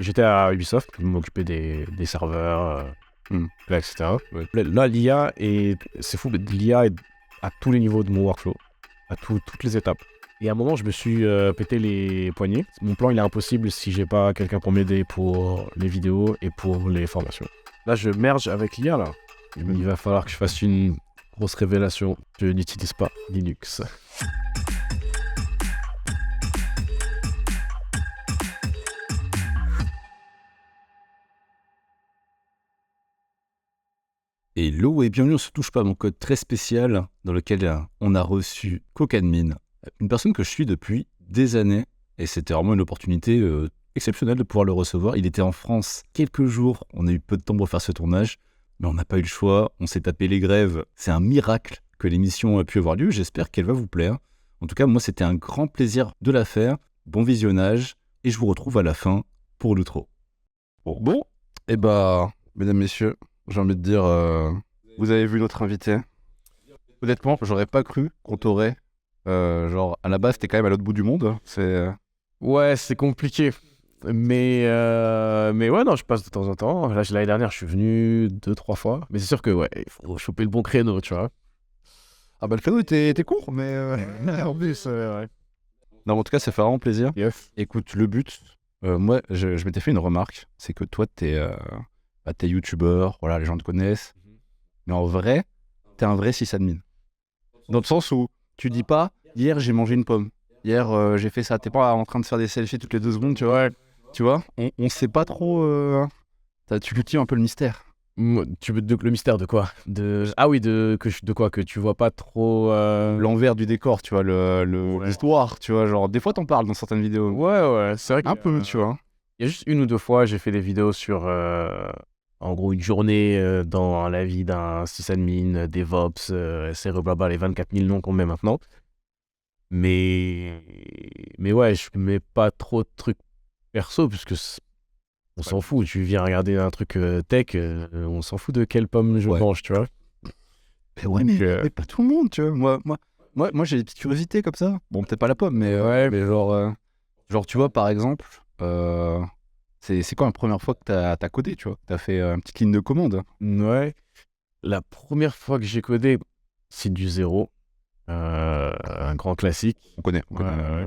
j'étais à Ubisoft, je m'occupais des serveurs, là, etc. Ouais. Là, c'est fou, l'IA est à tous les niveaux de mon workflow, à toutes les étapes. Et à un moment, je me suis pété les poignets. Mon plan, il est impossible si j'ai pas quelqu'un pour m'aider pour les vidéos et pour les formations. Là, je merge avec l'IA, là. Il va falloir que je fasse une grosse révélation. Je n'utilise pas Linux. Hello et bienvenue, on se touche pas à mon code très spécial dans lequel on a reçu Cocadmin, une personne que je suis depuis des années et c'était vraiment une opportunité exceptionnelle de pouvoir le recevoir. Il était en France quelques jours, on a eu peu de temps pour faire ce tournage, mais on n'a pas eu le choix, on s'est tapé les grèves. C'est un miracle que l'émission a pu avoir lieu, j'espère qu'elle va vous plaire. En tout cas, moi c'était un grand plaisir de la faire, bon visionnage et je vous retrouve à la fin pour l'outro. Bon, et bah, mesdames, messieurs, j'ai envie de dire, vous avez vu notre invité. Honnêtement, j'aurais pas cru qu'on t'aurait. Genre, à la base, t'es quand même à l'autre bout du monde. Ouais, c'est compliqué. Mais ouais, non, je passe de temps en temps. Là, l'année dernière, je suis venu 2-3 fois. Mais c'est sûr que, ouais, il faut choper le bon créneau, tu vois. Ah bah, le créneau était court, mais. En plus, ouais. Non, en tout cas, ça fait vraiment plaisir. Yes. Écoute, le but, moi, je m'étais fait une remarque. C'est que toi, t'es youtubeur, voilà, les gens te connaissent. Mais en vrai, t'es un vrai sysadmin. Dans le sens où tu dis pas, hier, j'ai mangé une pomme. Hier, j'ai fait ça. T'es pas en train de faire des selfies toutes les 2 secondes, tu vois. Ouais. Tu vois, on sait pas trop. Tu cultives un peu le mystère. Tu veux le mystère de quoi? Ah oui, de quoi? Que tu vois pas trop. L'envers du décor, tu vois, l'histoire, tu vois. Genre, des fois, t'en parles dans certaines vidéos. Ouais, c'est vrai que. Un peu, tu vois. Il y a juste 1 ou 2 fois, j'ai fait des vidéos sur, en gros, une journée dans la vie d'un sysadmin, DevOps, SRE, blabla, les 24 000 noms qu'on met maintenant. Mais ouais, je mets pas trop de trucs perso, puisque on s'en fout. Tu viens regarder un truc tech, on s'en fout de quelle pomme je mange, tu vois. Mais ouais, mais pas tout le monde, tu vois. Moi, j'ai des petites curiosités comme ça. Bon, peut-être pas la pomme, mais Ouais. mais genre, tu vois, par exemple, c'est quand la première fois que t'as codé, tu vois? T'as fait une petite ligne de commande. Ouais. La première fois que j'ai codé, c'est du zéro. Un grand classique. On connaît. Ouais.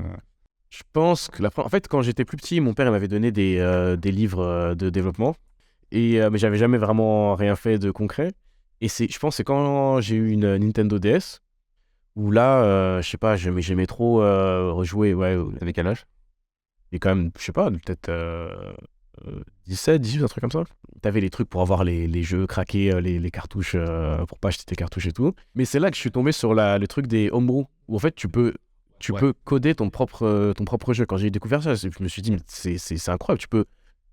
Je pense que en fait, quand j'étais plus petit, mon père il m'avait donné des livres de développement. Mais j'avais jamais vraiment rien fait de concret. Et je pense que c'est quand j'ai eu une Nintendo DS, où là, je sais pas, j'aimais trop rejouer. Ouais, T'avais quel âge? et quand même, je sais pas, peut-être 17, 18, un truc comme ça. T'avais les trucs pour avoir les jeux, craquer les cartouches pour pas acheter tes cartouches et tout. Mais c'est là que je suis tombé sur le truc des homebrew, où en fait tu peux coder ton propre jeu. Quand j'ai découvert ça, je me suis dit, mais c'est incroyable,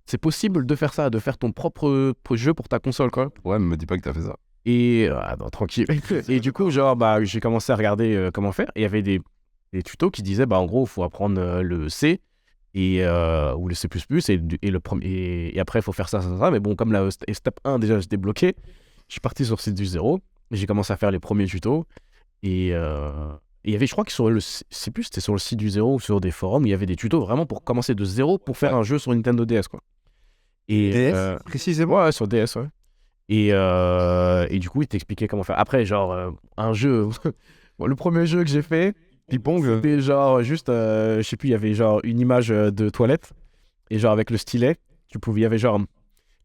c'est possible de faire ça, de faire ton propre jeu pour ta console, quoi. Ouais, mais me dis pas que t'as fait ça. Et non, tranquille. Et du coup, genre, j'ai commencé à regarder comment faire. Et il y avait des tutos qui disaient, en gros, il faut apprendre le C ou le C++, et après, il faut faire ça. Mais bon, comme la step 1, déjà, j'étais bloqué, je suis parti sur du 0. J'ai commencé à faire les premiers tutos. Et il y avait, je crois que sur c'était sur le site du 0 ou sur des forums, il y avait des tutos vraiment pour commencer de 0 pour faire un jeu sur Nintendo DS, quoi. Et, DS, précisément. Ouais, sur DS, ouais. Et du coup, il t'expliquait comment faire. Après, genre, un jeu... Bon, le premier jeu que j'ai fait, Ping-pong. c'était genre juste... je sais plus, il y avait genre une image de toilette. Et genre avec le stylet, il y avait genre...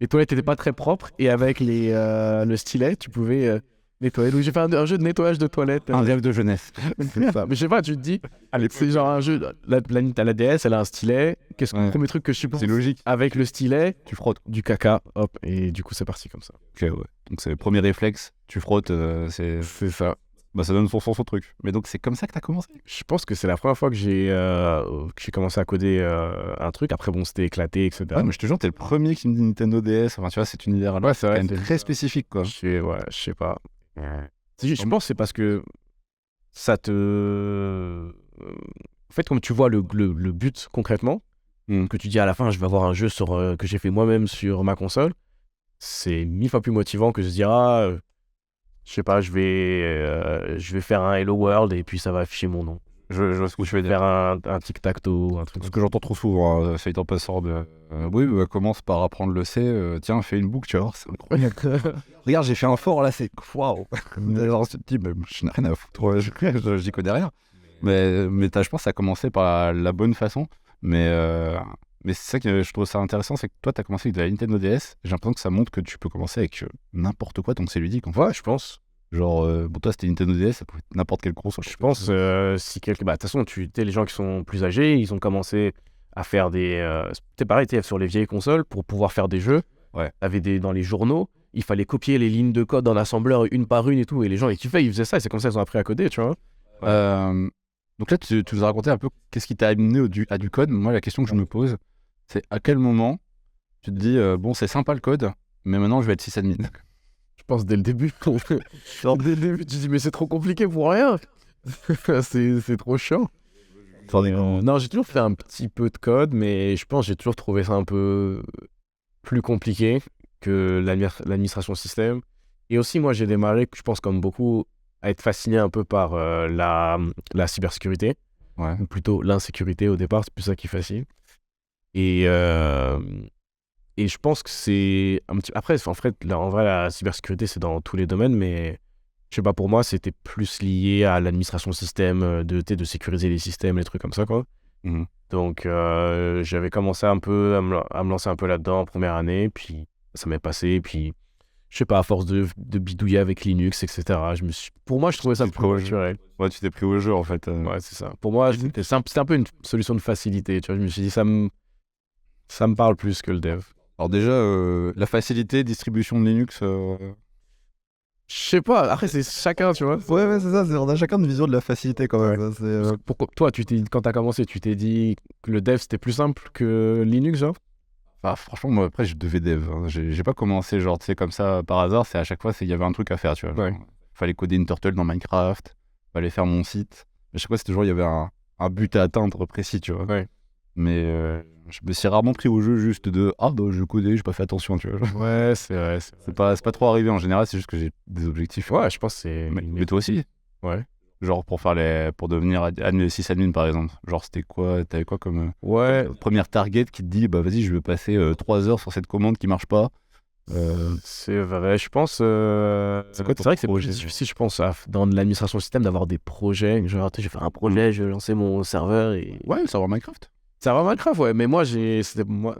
Les toilettes n'étaient pas très propres. Et avec le stylet, tu pouvais nettoyer. Donc j'ai fait un jeu de nettoyage de toilettes. Un rêve de jeunesse. C'est ça. Mais je sais pas, tu te dis... C'est genre un jeu... La DS, elle a un stylet. Qu'est-ce que le premier truc que je suppose? C'est logique. Avec le stylet, Tu frottes. du caca, hop. Et du coup, c'est parti comme ça. Ok, ouais. Donc c'est le premier réflexe. Tu frottes, c'est ça. Bah, ça donne son truc. Mais donc, c'est comme ça que t'as commencé? Je pense que c'est la première fois que j'ai commencé à coder un truc. Après, bon, c'était éclaté, etc. Ouais, mais je te jure, t'es le premier qui me dit Nintendo DS. Enfin, tu vois, cet univers-là. Ouais, c'est vrai. C'est très spécifique, quoi. Je sais pas. Je pense que c'est parce que ça te... En fait, comme tu vois le but concrètement, que tu dis à la fin, je vais avoir un jeu que j'ai fait moi-même sur ma console, c'est 1000 fois plus motivant que de se dire, je sais pas, je vais faire un Hello World et puis ça va afficher mon nom. Je vois ce que tu veux dire. Faire un tic-tac-toe, un truc. Ce que j'entends trop souvent, ça en passant de. Oui, commence par apprendre le C. Tiens, fais une boucle, tu vas voir, c'est incroyable. Regarde, j'ai fait un fort là, c'est waouh. Alors, tu te dis, mais je n'ai rien à foutre, j'y connais rien. Mais je pense que ça a commencé par la bonne façon. Mais c'est ça que je trouve ça intéressant, c'est que toi, tu as commencé avec de la Nintendo DS. J'ai l'impression que ça montre que tu peux commencer avec n'importe quoi, donc c'est ludique en fait. Ouais, je pense. Genre, pour toi, c'était Nintendo DS, ça pouvait être n'importe quelle console. Je pense, si quelqu'un... Bah, de toute façon, les gens qui sont plus âgés, ils ont commencé à faire des... C'était pareil, sur les vieilles consoles, pour pouvoir faire des jeux. Ouais. Dans les journaux, il fallait copier les lignes de code en assembleur une par une et tout. Et les gens, ils kiffaient, ils faisaient ça. Et c'est comme ça qu'ils ont appris à coder, tu vois. Donc là, tu nous as raconté un peu qu'est-ce qui t'a amené à du code. Moi, la question que je me pose, c'est à quel moment tu te dis, bon, c'est sympa le code, mais maintenant, je vais être sysadmin. Je pense dès le début. Genre, dès le début, tu te dis, mais c'est trop compliqué pour rien. c'est trop chiant. Non, j'ai toujours fait un petit peu de code, mais je pense que j'ai toujours trouvé ça un peu plus compliqué que l'administration système. Et aussi, moi, j'ai démarré, je pense, comme beaucoup, à être fasciné un peu par la cybersécurité. Ouais. Ou plutôt l'insécurité au départ, c'est plus ça qui fascine. Et je pense que c'est un petit... Après, en fait, en vrai, la cybersécurité, c'est dans tous les domaines, mais je sais pas, pour moi, c'était plus lié à l'administration système, de sécuriser les systèmes, les trucs comme ça, quoi. Mhm. Donc, j'avais commencé un peu à me lancer un peu là-dedans en première année, puis ça m'est passé, puis je sais pas, à force de bidouiller avec Linux, etc., pour moi, je trouvais ça plus naturel. Ouais, tu t'es pris au jeu, en fait. Ouais, c'est ça. Pour moi, c'était un peu une solution de facilité, tu vois. Je me suis dit, ça me parle plus que le dev. Alors déjà, la facilité, distribution de Linux... Je sais pas, après c'est chacun, tu vois. Ouais, c'est ça, on a chacun une vision de la facilité quand même. Ouais. C'est, Pourquoi, toi, quand t'as commencé, tu t'es dit que le dev c'était plus simple que Linux, genre? Ah, franchement, moi, après, je devais dev. Hein. J'ai pas commencé, genre, tu sais, comme ça, par hasard. C'est à chaque fois, il y avait un truc à faire, tu vois. Ouais. Genre, fallait coder une turtle dans Minecraft, fallait faire mon site. À chaque fois, c'était toujours, il y avait un but à atteindre précis, tu vois. Ouais. Mais je me suis rarement pris au jeu juste de « Ah, bah, je codais, j'ai pas fait attention, tu vois. » Ouais, c'est vrai. C'est pas trop arrivé en général, c'est juste que j'ai des objectifs. Ouais, je pense que c'est... Mais toi aussi. Ouais. Genre pour devenir sysadmin par exemple. Genre c'était quoi, t'avais quoi comme Ouais. première target qui te dit bah vas-y je vais passer 3 heures sur cette commande qui marche pas. C'est vrai, je pense... C'est quoi c'est vrai que c'est projet, plus difficile, je pense, dans l'administration système d'avoir des projets. Genre, tu sais, je vais faire un projet, je vais lancer mon serveur et... Ouais, savoir Minecraft. C'est vraiment Minecraft, ouais. Mais moi,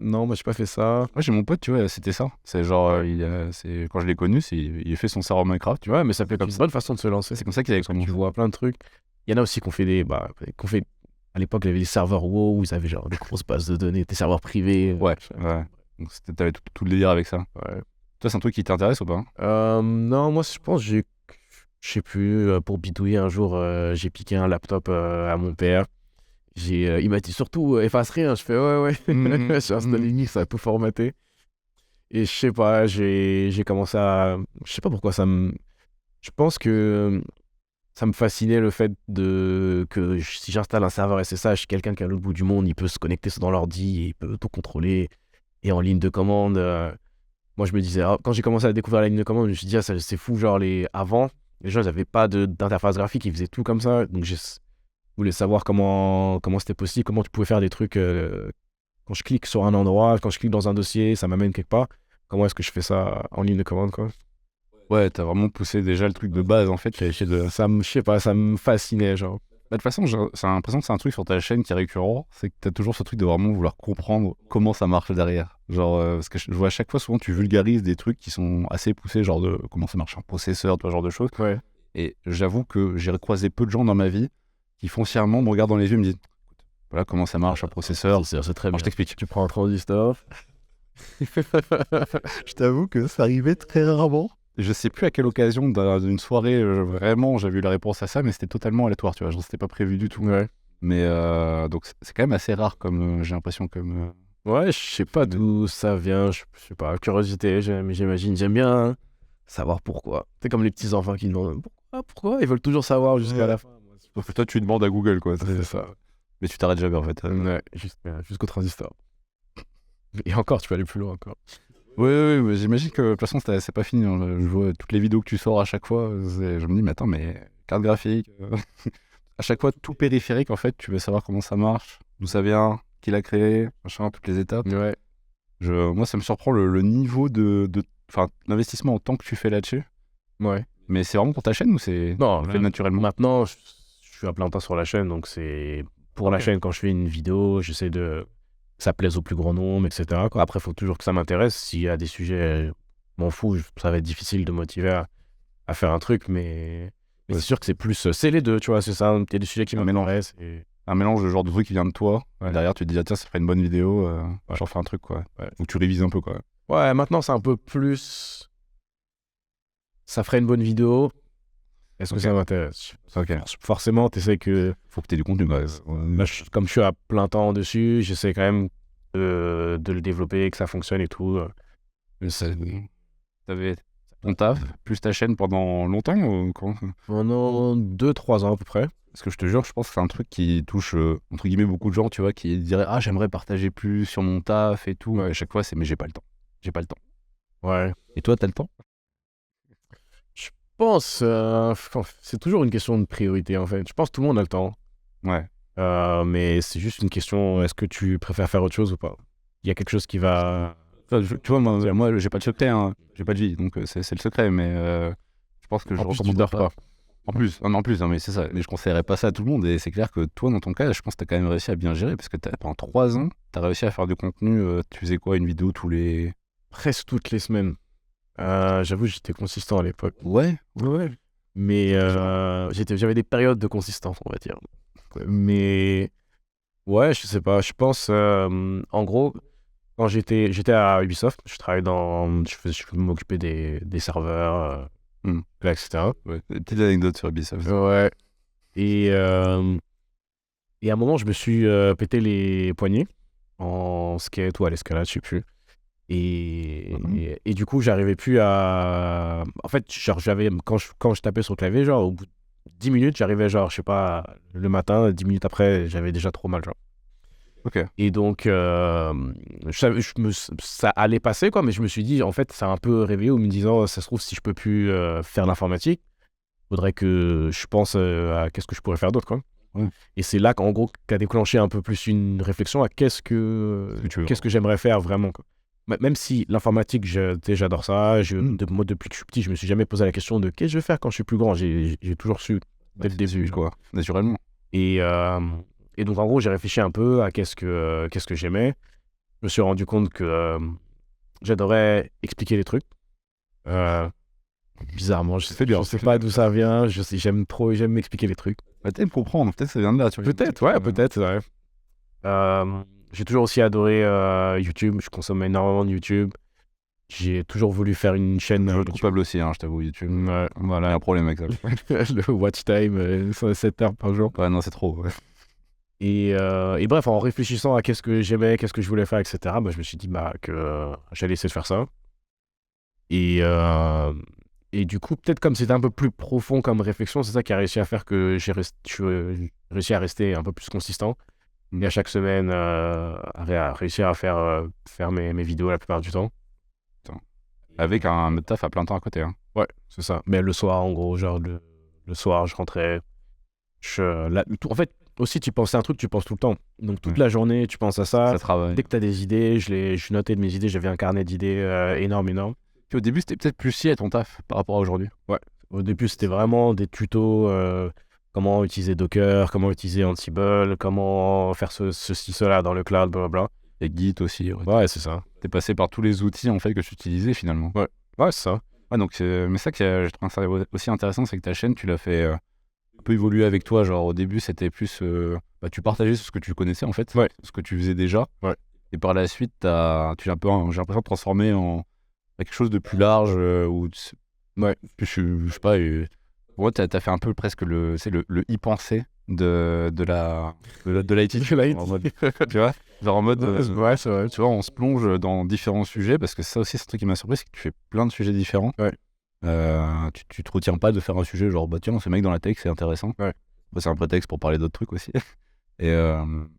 non, moi, j'ai pas fait ça. Moi j'ai mon pote, tu vois, c'était ça. C'est genre, c'est quand je l'ai connu, il a fait son serveur Minecraft, tu vois. Ouais, mais ça peut être une bonne façon de se lancer. C'est comme ça qu'il avait Parce que tu commencé. vois plein de trucs. Il y en a aussi qui ont fait à l'époque, il y avait des serveurs WoW où ils avaient genre des grosses bases de données, des serveurs privés. Ouais. Donc t'avais tout le délire avec ça. Ouais. Toi c'est un truc qui t'intéresse ou pas? Non, moi, je pense, je sais plus, pour bidouiller un jour, j'ai piqué un laptop à mon père. Il m'a dit surtout efface rien. Je fais ouais. J'ai installé Linux, ça a tout formaté. Et je sais pas, j'ai commencé à... Je sais pas pourquoi Je pense que ça me fascinait le fait que si j'installe un serveur SSH, quelqu'un qui est à l'autre bout du monde, il peut se connecter dans l'ordi et il peut tout contrôler. Et en ligne de commande, moi je me disais, quand j'ai commencé à découvrir la ligne de commande, je me suis dit, c'est fou, genre avant, les gens n'avaient pas d'interface graphique, ils faisaient tout comme ça. Donc je voulais savoir comment c'était possible, comment tu pouvais faire des trucs. Quand je clique sur un endroit, quand je clique dans un dossier, ça m'amène quelque part. Comment est-ce que je fais ça en ligne de commande, quoi? Ouais, t'as vraiment poussé déjà le truc de base en fait. Je sais pas, ça me fascinait, genre. Bah, de toute façon, j'ai l'impression que c'est un truc sur ta chaîne qui est récurrent, c'est que t'as toujours ce truc de vraiment vouloir comprendre comment ça marche derrière. Genre, parce que je vois à chaque fois, souvent, tu vulgarises des trucs qui sont assez poussés, genre de comment ça marche un processeur, ce genre de choses. Ouais. Et j'avoue que j'ai croisé peu de gens dans ma vie qui foncièrement me regardent dans les yeux et me disent voilà comment ça marche un processeur. C'est très bien. Je t'explique. Tu prends un transistor. je t'avoue que ça arrivait très rarement. Je sais plus à quelle occasion d'une soirée, vraiment, j'avais eu la réponse à ça, mais c'était totalement aléatoire, tu vois. Genre, c'était pas prévu du tout. Ouais. Mais donc, c'est quand même assez rare, comme j'ai l'impression, comme. Ouais, je sais pas d'où ça vient. Je sais pas, curiosité, j'imagine. J'aime bien savoir pourquoi. C'est comme les petits enfants qui demandent pourquoi ils veulent toujours savoir jusqu'à la fin. Sauf que toi, tu demandes à Google, quoi. C'est ça. Mais tu t'arrêtes jamais, en fait. Ouais, jusqu'au transistor. Et encore, tu peux aller plus loin encore. Oui, mais j'imagine que de toute façon, c'est pas fini. Hein. Je vois toutes les vidéos que tu sors à chaque fois. Je me dis, mais attends, mais carte graphique. à chaque fois tout périphérique, en fait, tu veux savoir comment ça marche, d'où ça vient, qui l'a créé, machin, toutes les étapes. Ouais. Moi, ça me surprend le niveau l'investissement en temps que tu fais là-dessus. Ouais. Mais c'est vraiment pour ta chaîne ou c'est Non, fait naturellement? maintenant, je suis à plein temps sur la chaîne, donc c'est pour la Ok. chaîne, quand je fais une vidéo, j'essaie que ça plaise au plus grand nombre, etc. quoi. Après, il faut toujours que ça m'intéresse. S'il y a des sujets, je m'en fous, ça va être difficile de motiver à faire un truc, mais Ouais. c'est sûr que c'est plus. C'est les deux, tu vois, c'est ça. Il y a des sujets qui Un mélange. m'intéressent. Et... Un mélange de genre de truc qui vient de toi. Ouais. Derrière, tu te dis, ah, tiens, ça ferait une bonne vidéo, j'en fais un truc, quoi. Ouais. Ou tu révises un peu, quoi. Ouais, maintenant, c'est un peu plus. Ça ferait une bonne vidéo. Est-ce que Ok. ça m'intéresse? Ok. Forcément, tu sais que. Faut que tu aies du contenu, quoi. Là, comme je suis à plein temps dessus, j'essaie quand même de le développer, que ça fonctionne et tout. T'avais ton taf, plus ta chaîne pendant longtemps ou comment? Pendant 2-3 ans à peu près. Parce que je te jure, je pense que c'est un truc qui touche, entre guillemets, beaucoup de gens, tu vois, qui diraient, ah, j'aimerais partager plus sur mon taf et tout. Ouais. À chaque fois, c'est, mais j'ai pas le temps. J'ai pas le temps. Ouais. Et toi, t'as le temps? Je pense, c'est toujours une question de priorité en fait. Je pense que tout le monde a le temps. Ouais. Mais c'est juste une question, est-ce que tu préfères faire autre chose ou pas? Il y a quelque chose qui va... Enfin, tu vois, moi, j'ai pas de secret, hein. J'ai pas de vie, donc c'est le secret, mais je pense que je En plus, tu recommande dors pas. En plus, non, mais c'est ça. Mais je conseillerais pas ça à tout le monde. Et c'est clair que toi, dans ton cas, je pense que t'as quand même réussi à bien gérer parce que pendant 3 ans, t'as réussi à faire du contenu. Tu faisais quoi, une vidéo tous les. Presque toutes les semaines. J'avoue, j'étais consistant à l'époque. Ouais. Mais j'avais des périodes de consistance, on va dire. Mais ouais, je sais pas. Je pense, en gros, quand j'étais à Ubisoft, je m'occupais des serveurs, là, etc. Ouais. Des petites anecdotes sur Ubisoft. Ouais. Et à un moment, je me suis pété les poignets en skate ou à l'escalade, je sais plus. Et du coup, j'arrivais plus à. En fait, genre, quand je tapais sur le clavier, genre, au bout de 10 minutes, j'arrivais, genre, je sais pas, le matin, 10 minutes après, j'avais déjà trop mal, genre. Ok. Et donc, ça allait passer, quoi, mais je me suis dit, en fait, ça a un peu réveillé en me disant, ça se trouve, si je peux plus faire l'informatique, faudrait que je pense à qu'est-ce que je pourrais faire d'autre, quoi. Ouais. Et c'est là qu'en gros, qu'a déclenché un peu plus une réflexion à qu'est-ce que j'aimerais faire vraiment, quoi. Même si l'informatique, j'adore ça, moi, depuis que je suis petit, je me suis jamais posé la question de qu'est-ce que je vais faire quand je suis plus grand. J'ai toujours su dès le début, quoi. Naturellement. Et donc, en gros, j'ai réfléchi un peu à qu'est-ce que j'aimais. Je me suis rendu compte que j'adorais expliquer les trucs. Bizarrement, je sais pas d'où ça vient. J'aime m'expliquer les trucs. Peut-être comprendre, peut-être ça vient de là. Tu vois. Peut-être, ouais, peut-être, ouais. J'ai toujours aussi adoré YouTube. Je consomme énormément de YouTube. J'ai toujours voulu faire une chaîne. Je suis coupable aussi, hein, je t'avoue, YouTube. Ouais. Voilà, il y a un problème avec ça. Le watch time, 7 heures par jour. Ouais, non, c'est trop. Ouais. Et bref, en réfléchissant à qu'est-ce que j'aimais, qu'est-ce que je voulais faire, etc., bah, je me suis dit que j'allais essayer de faire ça. Et du coup, peut-être comme c'était un peu plus profond comme réflexion, c'est ça qui a réussi à faire que j'ai réussi à rester un peu plus consistant. Et à chaque semaine, à réussir à faire mes vidéos la plupart du temps. Avec un autre taf à plein temps à côté. Hein. Ouais, c'est ça. Mais le soir, en gros, genre le soir, je rentrais. En fait, aussi, tu pensais à un truc, tu penses tout le temps. Donc, toute la journée, tu penses à ça. Ça travaille. Dès que tu as des idées, je notais de mes idées, j'avais un carnet d'idées énorme. Puis au début, c'était peut-être plus si à ton taf par rapport à aujourd'hui. Ouais. Au début, c'était vraiment des tutos, comment utiliser Docker, comment utiliser Ansible, comment faire ceci, cela dans le cloud, blablabla. Et Git aussi. Ouais, c'est ça. T'es passé par tous les outils en fait que tu utilisais finalement. Ouais, c'est ça. Ouais, donc mais ça que je trouve ça aussi intéressant, c'est que ta chaîne, tu l'as fait un peu évoluer avec toi. Genre au début, c'était plus, tu partageais ce que tu connaissais en fait, ce que tu faisais déjà. Ouais. Et par la suite, tu l'as un peu, j'ai l'impression de transformer en quelque chose de plus large Ouais. Je sais pas. Pour moi, t'as fait un peu presque le y penser de l'IT. En mode, tu vois, genre en mode, ouais, c'est vrai. tu vois, on se plonge dans différents sujets parce que ça aussi, c'est un truc qui m'a surpris, c'est que tu fais plein de sujets différents. Ouais. Tu te retiens pas de faire un sujet genre, bah tiens, ce mec dans la tech, c'est intéressant. Ouais. Bah, c'est un prétexte pour parler d'autres trucs aussi. Et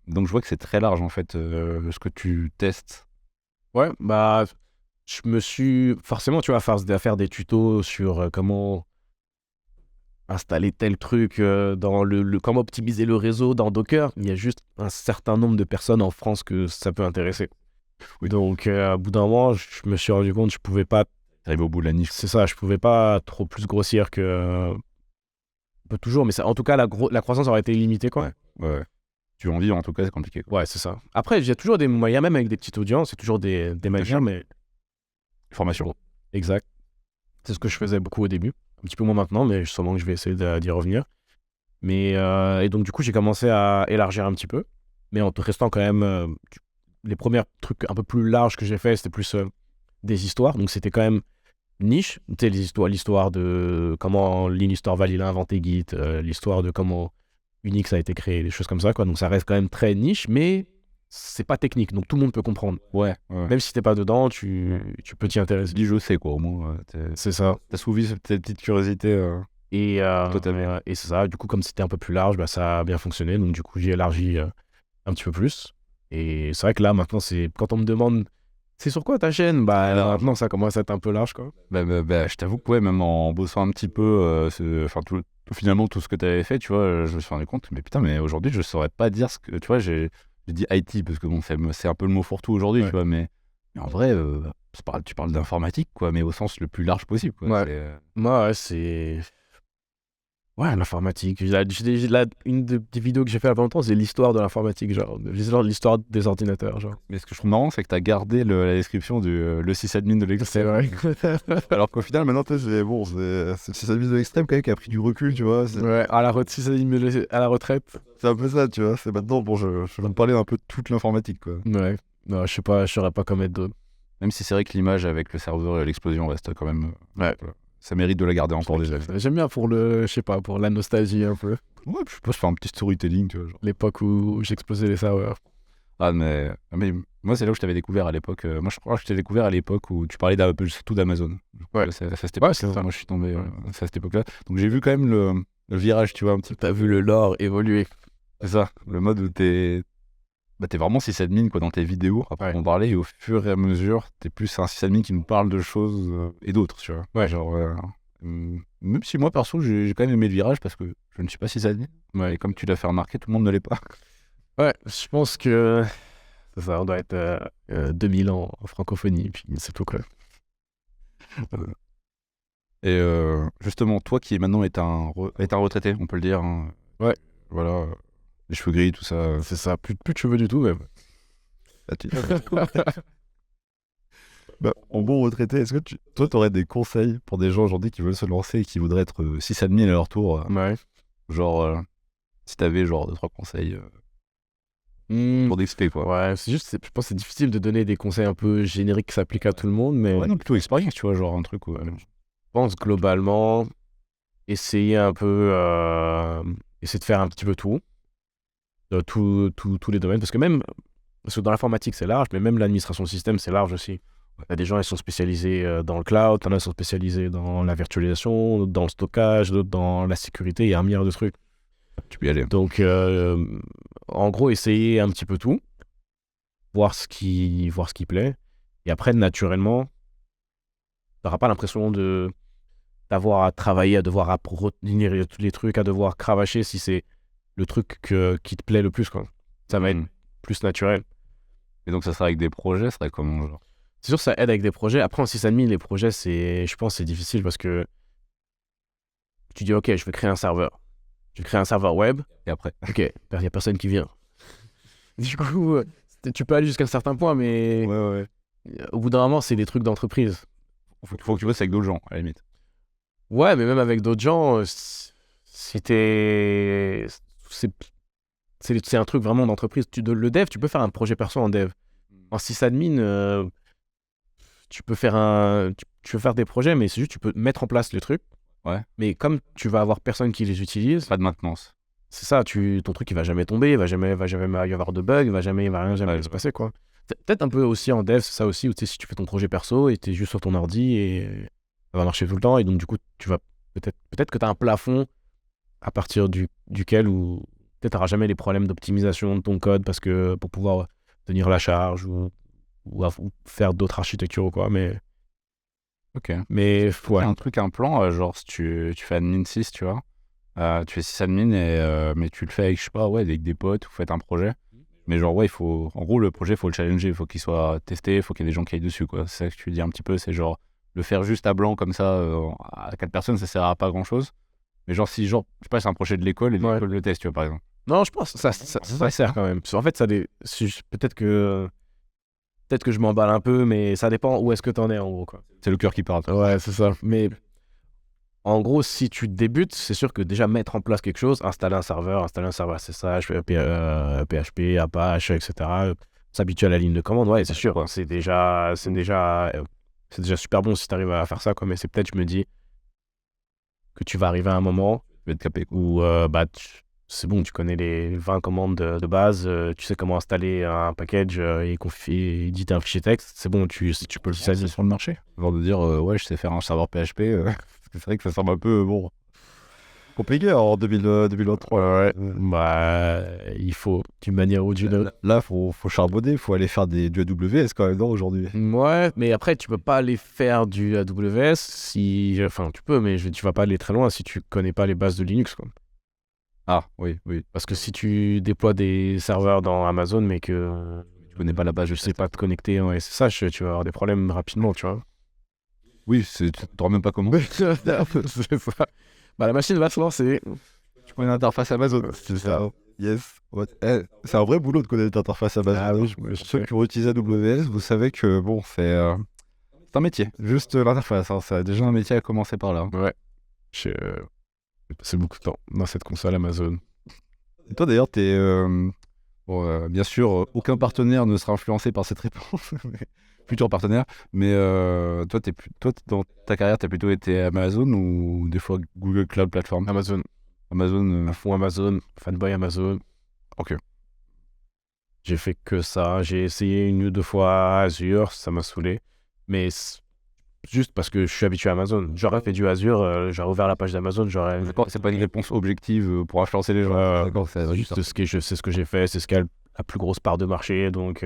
donc, je vois que c'est très large en fait, ce que tu testes. Ouais, bah, je me suis forcément, tu vois, à faire des tutos sur comment installer tel truc dans comment optimiser le réseau dans Docker. Il y a juste un certain nombre de personnes en France que ça peut intéresser. Oui. Donc, au bout d'un moment, je me suis rendu compte que je pouvais pas. T'arrives au bout de la niche. C'est ça, je pouvais pas trop plus grossir que. Pas toujours, mais ça, en tout cas, la croissance aurait été limitée, quoi. Ouais. Tu veux en vivre, en tout cas, c'est compliqué, quoi. Ouais, c'est ça. Après, il y a toujours des moyens, même avec des petites audiences, c'est toujours des manières, mais. Formation. Exact. C'est ce que je faisais beaucoup au début. Un petit peu moins maintenant, mais sûrement que je vais essayer d'y revenir. Mais, et donc, du coup, j'ai commencé à élargir un petit peu, mais en restant quand même. Les premiers trucs un peu plus larges que j'ai fait, c'était plus des histoires. Donc, c'était quand même niche. Tu sais, l'histoire de comment Linus Torvalds il a inventé Git, l'histoire de comment Unix a été créé, des choses comme ça, quoi. Donc, ça reste quand même très niche, mais c'est pas technique. Donc, tout le monde peut comprendre. Ouais. Même si t'es pas dedans, tu peux t'y intéresser. Dis je sais, quoi, au moins. C'est ça. T'as soulevé cette petite curiosité. Et Totalement. et c'est ça. Du coup, comme c'était un peu plus large, bah, ça a bien fonctionné. Donc, du coup, j'ai élargi un petit peu plus. Et c'est vrai que là, maintenant, quand on me demande c'est sur quoi ta chaîne, bah Alors, maintenant, ça commence à être un peu large, quoi. Je t'avoue que, ouais, même en bossant un petit peu, finalement, tout ce que t'avais fait, tu vois, je me suis rendu compte, mais putain, mais aujourd'hui, je saurais pas dire ce que. Tu vois, j'ai dit IT, parce que bon, c'est un peu le mot fourre-tout aujourd'hui, Ouais. tu vois, mais en vrai, tu parles d'informatique, quoi, mais au sens le plus large possible, quoi. Ouais. Moi, ouais, c'est. Ouais, l'informatique. Une des vidéos que j'ai fait il y a pas longtemps, c'est l'histoire de l'informatique, genre. L'histoire des ordinateurs, genre. Mais ce que je trouve marrant, c'est que t'as gardé la description le sysadmin de l'extrême. C'est vrai. Alors qu'au final, maintenant, c'est le sysadmin de l'extrême quand même qui a pris du recul, tu vois. Ouais, à la retraite. C'est un peu ça, tu vois. C'est maintenant, bon, je viens de parler un peu de toute l'informatique, quoi. Ouais. Non, je sais pas, je saurais pas comment être d'autres. Même si c'est vrai que l'image avec le serveur et l'explosion reste quand même. Ouais. Voilà. Ça mérite de la garder encore déjà. J'aime bien je sais pas, pour la nostalgie un peu. Ouais, je sais pas, je fais un petit storytelling, tu vois. Genre. L'époque où j'explosais les serveurs. Ah, mais moi, c'est là où je t'avais découvert à l'époque. Moi, je crois que je t'ai découvert à l'époque où tu parlais surtout d'Amazon. Ouais. C'est à cette époque. c'est ça. Moi, je suis tombé c'est à cette époque-là. Donc, j'ai vu quand même le virage, tu vois, un petit peu. T'as vu le lore évoluer. C'est ça, le mode où t'es vraiment sysadmin, quoi, dans tes vidéos, après Ouais. on parlait, et au fur et à mesure, t'es plus un sysadmin qui nous parle de choses et d'autres, tu vois. Ouais. Genre, même si moi, perso, j'ai quand même aimé le virage parce que je ne suis pas sysadmin. Ouais. Et comme tu l'as fait remarquer, tout le monde ne l'est pas. Ouais, je pense que c'est ça, on doit être 2000 ans en francophonie, puis c'est tout, quoi. Et justement, toi qui maintenant est un retraité, on peut le dire. Hein, Ouais. Voilà, les cheveux gris, tout ça. C'est ça, plus de cheveux du tout, même. En bon retraité, est-ce que toi, t'aurais des conseils pour des gens aujourd'hui qui veulent se lancer et qui voudraient être sysadmin à leur tour Ouais. Genre, si t'avais genre 2-3 conseils pour d'XP, quoi. Ouais, c'est juste, je pense que c'est difficile de donner des conseils un peu génériques qui s'appliquent à tout le monde, mais Ouais, non, plutôt expérience, tu vois, genre un truc où. je pense globalement, essayer un peu, essayer de faire un petit peu tout, de tous les domaines, parce que dans l'informatique c'est large, mais même l'administration de système c'est large aussi. Il y a des gens, ils sont spécialisés dans le cloud, t'en as qui sont spécialisés dans la virtualisation, d'autres dans le stockage, d'autres dans la sécurité, il y a un milliard de trucs. Tu peux y aller. Donc, en gros, essayer un petit peu tout, voir ce qui plaît, et après, naturellement, t'auras pas l'impression d'avoir à travailler, à devoir retenir tous les trucs, à devoir cravacher si c'est le truc qui te plaît le plus, quoi. Ça va être plus naturel. Et donc, ça serait avec des projets, ça serait comment, genre C'est sûr que ça aide avec des projets. Après, en sysadmin, les projets, je pense, c'est difficile parce que tu dis, OK, je vais créer un serveur. Je vais créer un serveur web. Et après OK, il n'y a personne qui vient. Du coup, tu peux aller jusqu'à un certain point, mais Ouais. au bout d'un moment, c'est des trucs d'entreprise. Faut que tu bosses avec d'autres gens, à la limite. Ouais, mais même avec d'autres gens, si t'es... C'est un truc vraiment d'entreprise. Le dev, tu peux faire un projet perso en dev. En sysadmin, tu peux faire tu peux faire des projets, mais c'est juste tu peux mettre en place les trucs. Ouais. Mais comme tu vas avoir personne qui les utilise, Pas de maintenance. c'est ça, ton truc il va jamais tomber, il va jamais y avoir de bugs, il va rien Ouais, se passer, quoi. Peut-être un peu aussi en dev, c'est ça aussi, où tu sais, si tu fais ton projet perso et t'es juste sur ton ordi et ça va marcher tout le temps, et donc du coup tu vas peut-être que tu as un plafond à partir duquel ou peut-être t'auras jamais les problèmes d'optimisation de ton code parce que pour pouvoir tenir la charge ou faire d'autres architectures ou quoi, Ok. mais Ouais. ouais. Un truc, un plan, genre si tu fais admin 6, tu vois, Tu fais sysadmin, mais tu le fais avec, je sais pas, ouais, avec des potes, vous faites un projet. Mais genre, ouais, en gros, le projet, il faut le challenger, il faut qu'il soit testé, il faut qu'il y ait des gens qui aillent dessus, quoi. C'est ça que tu dis un petit peu, c'est genre, le faire juste à blanc comme ça, à 4 personnes, ça sert à pas grand chose. Mais genre, si, genre, je sais pas, c'est un projet de l'école et l'école le teste, tu vois, par exemple. Non, je pense que ça sert quand même. En fait, peut-être que je m'emballe un peu, mais ça dépend où est-ce que t'en es, en gros, quoi. C'est le cœur qui parle. Ouais, c'est ça. Mais en gros, si tu débutes, c'est sûr que déjà mettre en place quelque chose, installer un serveur SSH, PHP, Apache, etc., s'habituer à la ligne de commande, ouais, c'est sûr. C'est déjà super bon si tu arrives à faire ça, quoi. Mais c'est peut-être, je me dis, que tu vas arriver à un moment Tu vas être capé, quoi. où c'est bon, tu connais les 20 commandes de base, tu sais comment installer un package et éditer un fichier texte, c'est bon, tu peux le Ça, c'est sur le marché. Genre de dire, ouais, je sais faire un serveur PHP, parce que c'est vrai que ça semble un peu, bon, compliqué en 2023. Ouais, bah, il faut d'une manière ou d'une autre. Là, faut charbonner, faut aller faire du AWS quand même, non, aujourd'hui. Ouais, mais après, tu peux pas aller faire du AWS enfin, tu peux, mais tu vas pas aller très loin si tu connais pas les bases de Linux, quoi. Ah, oui. Parce que si tu déploies des serveurs dans Amazon, mais que Tu connais pas la base, je sais pas te connecter en SSH, tu vas avoir des problèmes rapidement, tu vois. Oui, tu t'auras même pas comment. C'est ça. Bah, la machine va se lancer. Tu connais l'interface Amazon. C'est ça. Yes. Ouais. C'est un vrai boulot de connaître l'interface à base. Ah oui, Ceux qui ont utilisé AWS, vous savez que bon, c'est un métier. Juste l'interface, hein, c'est déjà un métier à commencer par là. Ouais. J'ai passé beaucoup de temps dans cette console Amazon. Et toi d'ailleurs, t'es Bon, bien sûr, aucun partenaire ne sera influencé par cette réponse. Futur partenaire. Mais toi, dans ta carrière, t'as plutôt été Amazon ou des fois Google Cloud Platform? Amazon. Amazon. À fond Amazon. Fanboy Amazon. Ok. J'ai fait que ça. J'ai essayé 1 ou 2 fois Azure. Ça m'a saoulé. Mais juste parce que je suis habitué à Amazon. J'aurais fait du Azure. J'aurais ouvert la page d'Amazon. D'accord, c'est pas une réponse objective pour influencer les gens. D'accord, c'est juste c'est ce que j'ai fait. C'est ce qui a la plus grosse part de marché. Donc...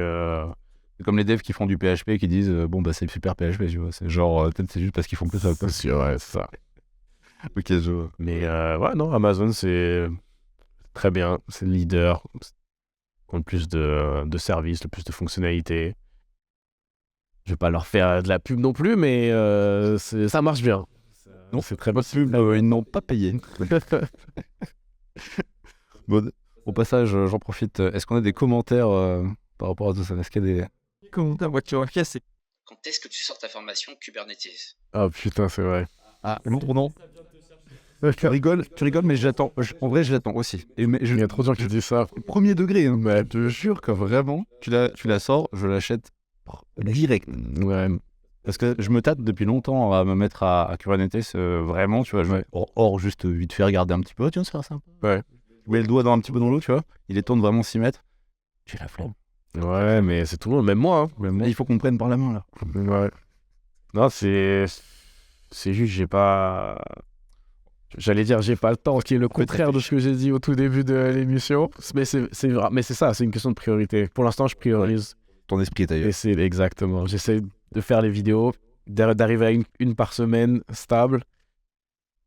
C'est comme les devs qui font du PHP qui disent bon bah c'est super PHP, tu vois. C'est genre peut-être c'est juste parce qu'ils font que ça. C'est sûr, ouais, c'est ça. ok, je vois. Mais ouais, non, Amazon, c'est très bien. C'est le leader. Compte plus de services, le plus de fonctionnalités. Je vais pas leur faire de la pub non plus, mais ça marche bien. Non, c'est très pas de pub, ils n'ont pas payé. Bon, au passage, j'en profite. Est-ce qu'on a des commentaires par rapport à tout ça? Est-ce qu'il y a des Commentaire voiture à c'est Quand est-ce que tu sors ta formation Kubernetes? Ah putain, c'est vrai. Ah, non. Tu rigoles, mais j'attends. En vrai, j'attends aussi. Il y a trop de gens qui disent ça. Premier degré, hein. Mais je te jure que vraiment, tu la sors, je l'achète direct. Ouais. Parce que je me tâte depuis longtemps à me mettre à Kubernetes, vraiment, tu vois. Hors juste vite fait regarder un petit peu, tiens, ça va sympa. Ouais. Je mets le doigt un petit peu dans l'eau, tu vois. Il est temps de vraiment s'y mettre. J'ai la flemme. Ouais, mais c'est tout le monde, même moi. Hein. Il faut qu'on prenne par la main, là. Ouais. Non, c'est juste, j'ai pas... J'allais dire, j'ai pas le temps, qui est le contraire de ce que j'ai dit au tout début de l'émission. Mais c'est ça, c'est une question de priorité. Pour l'instant, je priorise. Ton esprit est ailleurs. Et c'est exactement. J'essaie de faire les vidéos, d'arriver à une par semaine stable.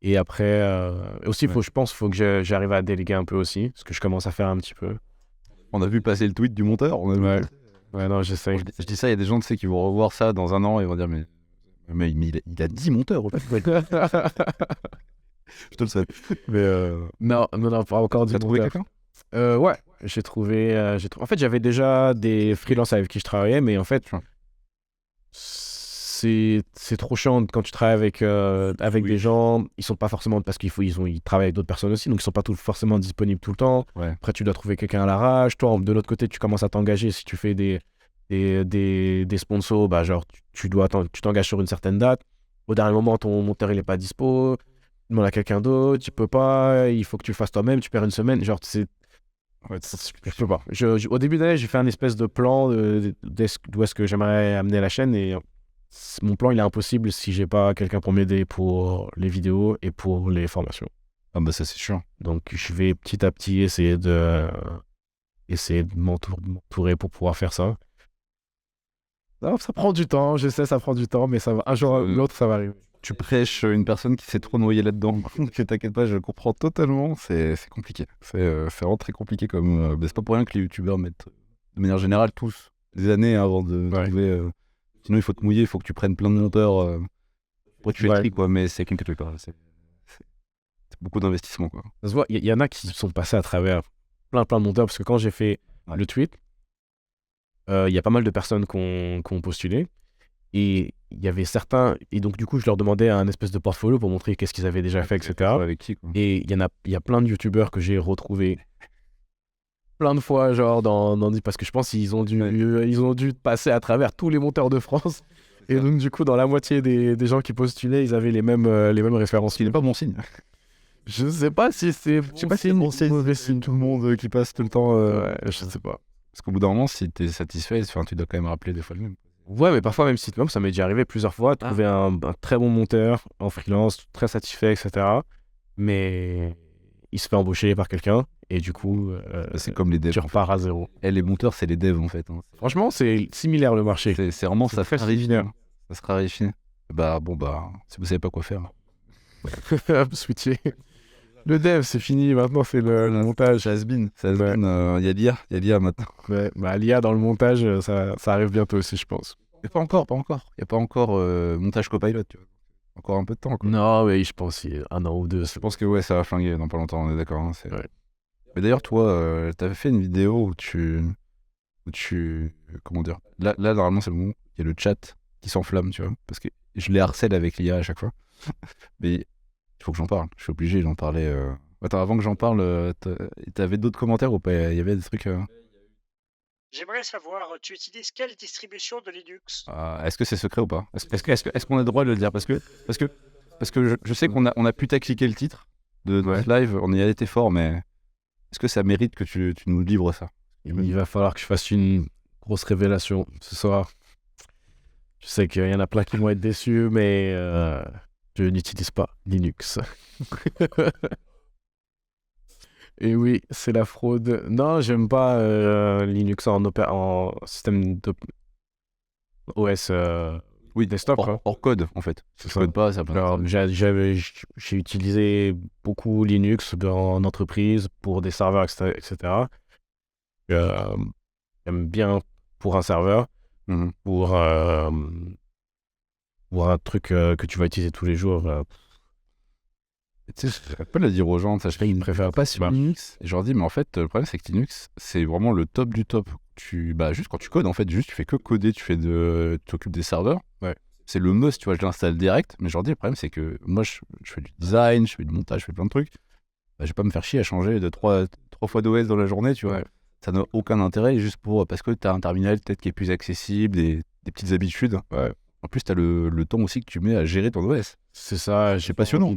Et après, aussi, je pense qu'il faut que j'arrive à déléguer un peu aussi, ce que je commence à faire un petit peu. On a vu passer le tweet du monteur. Ouais, non, j'essaie. Je dis ça, il y a des gens, tu sais, qui vont revoir ça dans un an et vont dire, mais il a 10 monteurs, au fait. Je te le souhaite. Mais Non, pas encore du t'as trouvé monteur. quelqu'un? Ouais, j'ai trouvé, En fait, j'avais déjà des freelances avec qui je travaillais, mais en fait, c'est trop chiant quand tu travailles avec des gens. Ils sont pas forcément, parce qu'ils travaillent avec d'autres personnes aussi, donc ils sont pas forcément disponibles tout le temps. Ouais. Après, tu dois trouver quelqu'un à l'arrache. Toi, de l'autre côté, tu commences à t'engager. Si tu fais des sponsors, bah, genre, tu t'engages sur une certaine date. Au dernier moment, ton monteur, il est pas dispo. Tu demandes à quelqu'un d'autre, tu peux pas. Il faut que tu le fasses toi-même. Tu perds une semaine. Genre, je peux pas. Au début d'année, j'ai fait un espèce de plan d'où est-ce que j'aimerais amener la chaîne, et mon plan, il est impossible si j'ai pas quelqu'un pour m'aider pour les vidéos et pour les formations. Ah bah ça, c'est sûr. Donc, je vais petit à petit essayer de m'entourer pour pouvoir faire ça. Non, ça prend du temps, je sais, ça prend du temps, mais ça va, un jour ou l'autre, ça va arriver. tu prêches une personne qui s'est trop noyée là-dedans. Que t'inquiète pas, je comprends totalement. C'est compliqué. C'est vraiment très compliqué comme. C'est pas pour rien que les youtubeurs mettent, de manière générale, tous des années avant de trouver. Sinon, il faut te mouiller, il faut que tu prennes plein de monteurs. Pour que tu écris, quoi. Mais c'est quelque chose. C'est beaucoup d'investissement, quoi. Ça se voit, il y en a qui sont passés à travers plein de monteurs, parce que quand j'ai fait le tweet, il y a pas mal de personnes qui ont postulé, et il y avait certains, et donc du coup je leur demandais un espèce de portfolio pour montrer qu'est-ce qu'ils avaient déjà fait, etc. Avec qui, quoi. Et il y a plein de youtubeurs que j'ai retrouvés plein de fois, genre parce que je pense qu'ils ont dû passer à travers tous les monteurs de France. Et donc du coup dans la moitié des gens qui postulaient, ils avaient les mêmes références. Ce qui n'est pas bon signe. Je sais pas si c'est bon signe, mauvais signe. Tout le monde qui passe tout le temps. Je sais pas. Parce qu'au bout d'un moment, si t'es satisfait, tu dois quand même rappeler des fois le même. Ouais, mais parfois, même ça m'est déjà arrivé plusieurs fois, de trouver un très bon monteur en freelance, très satisfait, etc. Mais il se fait embaucher par quelqu'un, et du coup, c'est comme les devs. Tu repars à zéro. Et les monteurs, c'est les devs, en fait. Hein. Franchement, c'est similaire le marché. C'est vraiment, ça se raréfie. Ça se raréfie. Bon, si vous savez pas quoi faire. Switcher. Le dev, c'est fini, maintenant c'est le montage. Has-been. Il y a l'IA maintenant. Ouais, l'IA dans le montage, ça arrive bientôt aussi, je pense. Mais pas encore. Il n'y a pas encore montage copilot, tu vois. Encore un peu de temps, quoi. Non, mais je pense qu'il y a 1 an ou 2. Je pense que ça va flinguer dans pas longtemps, on est d'accord. Hein, ouais. Mais d'ailleurs, toi, t'avais fait une vidéo où tu... Comment dire, là, normalement, c'est le moment où il y a le chat qui s'enflamme, tu vois. Parce que je les harcèle avec l'IA à chaque fois. Mais il faut que j'en parle. Je suis obligé d'en parler. Attends, avant que j'en parle, t'avais d'autres commentaires ou pas? Il y avait des trucs... J'aimerais savoir, tu utilises quelle distribution de Linux? Est-ce que c'est secret ou pas? Est-ce qu'on a le droit de le dire? Parce que je sais qu'on a pu cliquer le titre de notre live, on y a été fort, mais est-ce que ça mérite que tu nous livres ça? Il va falloir que je fasse une grosse révélation ce soir. Je sais qu'il y en a plein qui vont être déçus, mais je n'utilise pas Linux. Et oui, c'est la fraude. Non, j'aime pas Linux en système OS desktop. Hors code, en fait. C'est ça. Code pas, ça Alors, j'ai utilisé beaucoup Linux en entreprise pour des serveurs, etc. J'aime bien pour un serveur, pour un truc que tu vas utiliser tous les jours. Tu sais, je ne pas le dire aux gens, ça, je préfère pas sur Linux. Et je leur dis, mais en fait, le problème, c'est que Linux, c'est vraiment le top du top. Juste quand tu codes, en fait, tu fais que coder, tu t'occupes des serveurs. Ouais. C'est le must, tu vois, je l'installe direct. Mais je leur dis, le problème, c'est que moi, je fais du design, je fais du montage, je fais plein de trucs. Je vais pas me faire chier à changer de 3 fois d'OS dans la journée, tu vois. Ouais. Ça n'a aucun intérêt, juste parce que tu as un terminal peut-être qui est plus accessible, des petites habitudes. Ouais. En plus, tu as le temps aussi que tu mets à gérer ton OS. C'est ça, c'est passionnant.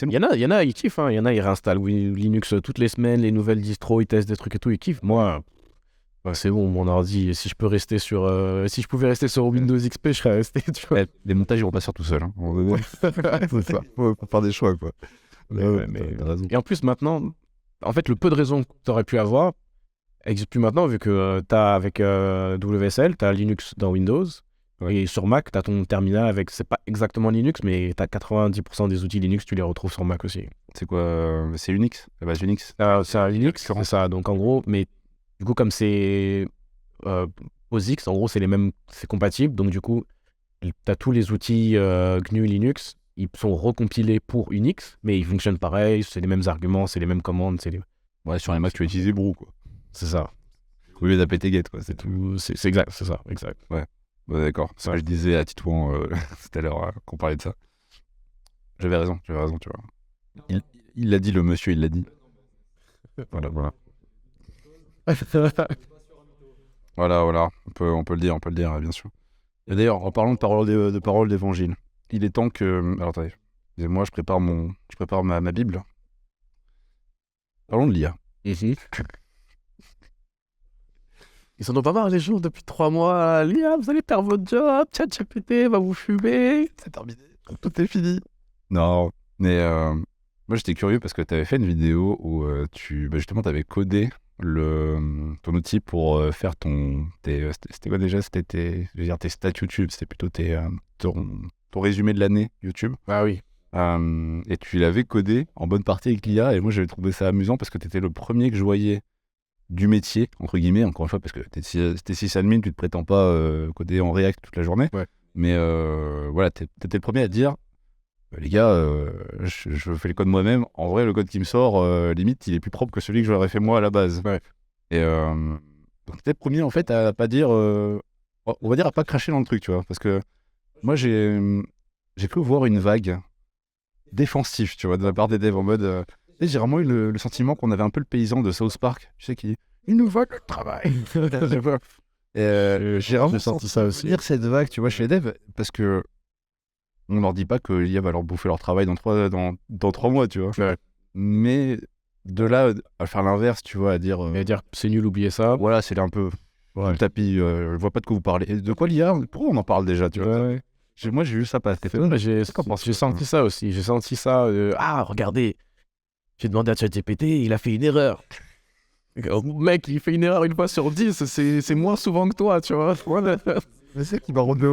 Il y en a, ils kiffent. Hein. Il y en a, ils réinstallent Linux toutes les semaines, les nouvelles distros, ils testent des trucs et tout, ils kiffent. Moi, c'est bon, mon ordi, si je pouvais rester sur Windows XP, je serais resté. Tu vois. Les montages, ils vont pas sur tout seul. Hein. C'est ça, faut faire des choix, quoi. T'as raison. Et en plus, maintenant, en fait, le peu de raisons que tu aurais pu avoir n'existe plus maintenant, vu que tu as avec WSL, tu as Linux dans Windows. Et sur Mac, tu as ton terminal avec, c'est pas exactement Linux, mais tu as 90% des outils Linux, tu les retrouves sur Mac aussi. C'est quoi? C'est Unix? La base Unix? C'est un Linux, c'est ça. Donc en gros, mais du coup, comme c'est POSIX, en gros, c'est compatible. Donc du coup, tu as tous les outils GNU Linux, ils sont recompilés pour Unix, mais ils fonctionnent pareil, c'est les mêmes arguments, c'est les mêmes commandes. Ouais, sur les Mac, tu vas utiliser Brew, quoi. C'est ça. Au lieu d'APT-get, quoi. C'est tout. C'est exact, c'est ça, exact. Ouais. D'accord, c'est ce que je disais à Titouan tout à l'heure qu'on parlait de ça. J'avais raison, tu vois. Il l'a dit, le monsieur, il l'a dit. Voilà. Voilà. On peut le dire, bien sûr. Et d'ailleurs, en parlant de paroles d'évangile, il est temps que... Alors attendez, excusez-moi, je prépare ma Bible. Parlons de l'IA. Ils en ont pas marre, les gens, depuis 3 mois. L'IA, vous allez perdre votre job, ChatGPT va vous fumer. C'est terminé. Tout est fini. Non, mais moi j'étais curieux parce que tu avais fait une vidéo où justement tu avais codé ton outil pour faire c'était quoi déjà? C'était tes stats YouTube, c'était plutôt ton ton résumé de l'année YouTube. Ah oui. Et tu l'avais codé en bonne partie avec l'IA. Et moi, j'avais trouvé ça amusant parce que tu étais le premier que je voyais du métier, entre guillemets, encore une fois, parce que t'es sysadmin, tu te prétends pas coder en React toute la journée. Ouais. Mais voilà, t'étais le premier à dire les gars, je fais le code moi-même. En vrai, le code qui me sort, limite, il est plus propre que celui que j'aurais fait moi à la base. Ouais. Et donc, t'es le premier, en fait, à pas dire... on va dire à pas cracher dans le truc, tu vois. Parce que moi, j'ai cru voir une vague défensif, tu vois, de la part des devs en mode... et j'ai vraiment eu le sentiment qu'on avait un peu le paysan de South Park, tu sais, qui il nous va le travail. J'ai vraiment senti ça aussi. venir cette vague, tu vois, chez les devs, parce que on leur dit pas que l'IA va leur bouffer leur travail dans 3 mois, tu vois. Ouais. Mais de là à faire l'inverse, tu vois, à dire... Et dire c'est nul, oubliez ça. voilà, c'est un peu le tapis, je vois pas de quoi vous parlez. Et de quoi l'IA, pourquoi on en parle déjà, tu vois. Ouais. Moi, j'ai vu ça passer. J'ai senti ça aussi. J'ai senti ça. Ah, regardez, j'ai demandé à ChatGPT, il a fait une erreur. Mec, il fait une erreur une fois sur 10, c'est moins souvent que toi, tu vois. Mais c'est qui m'a rendu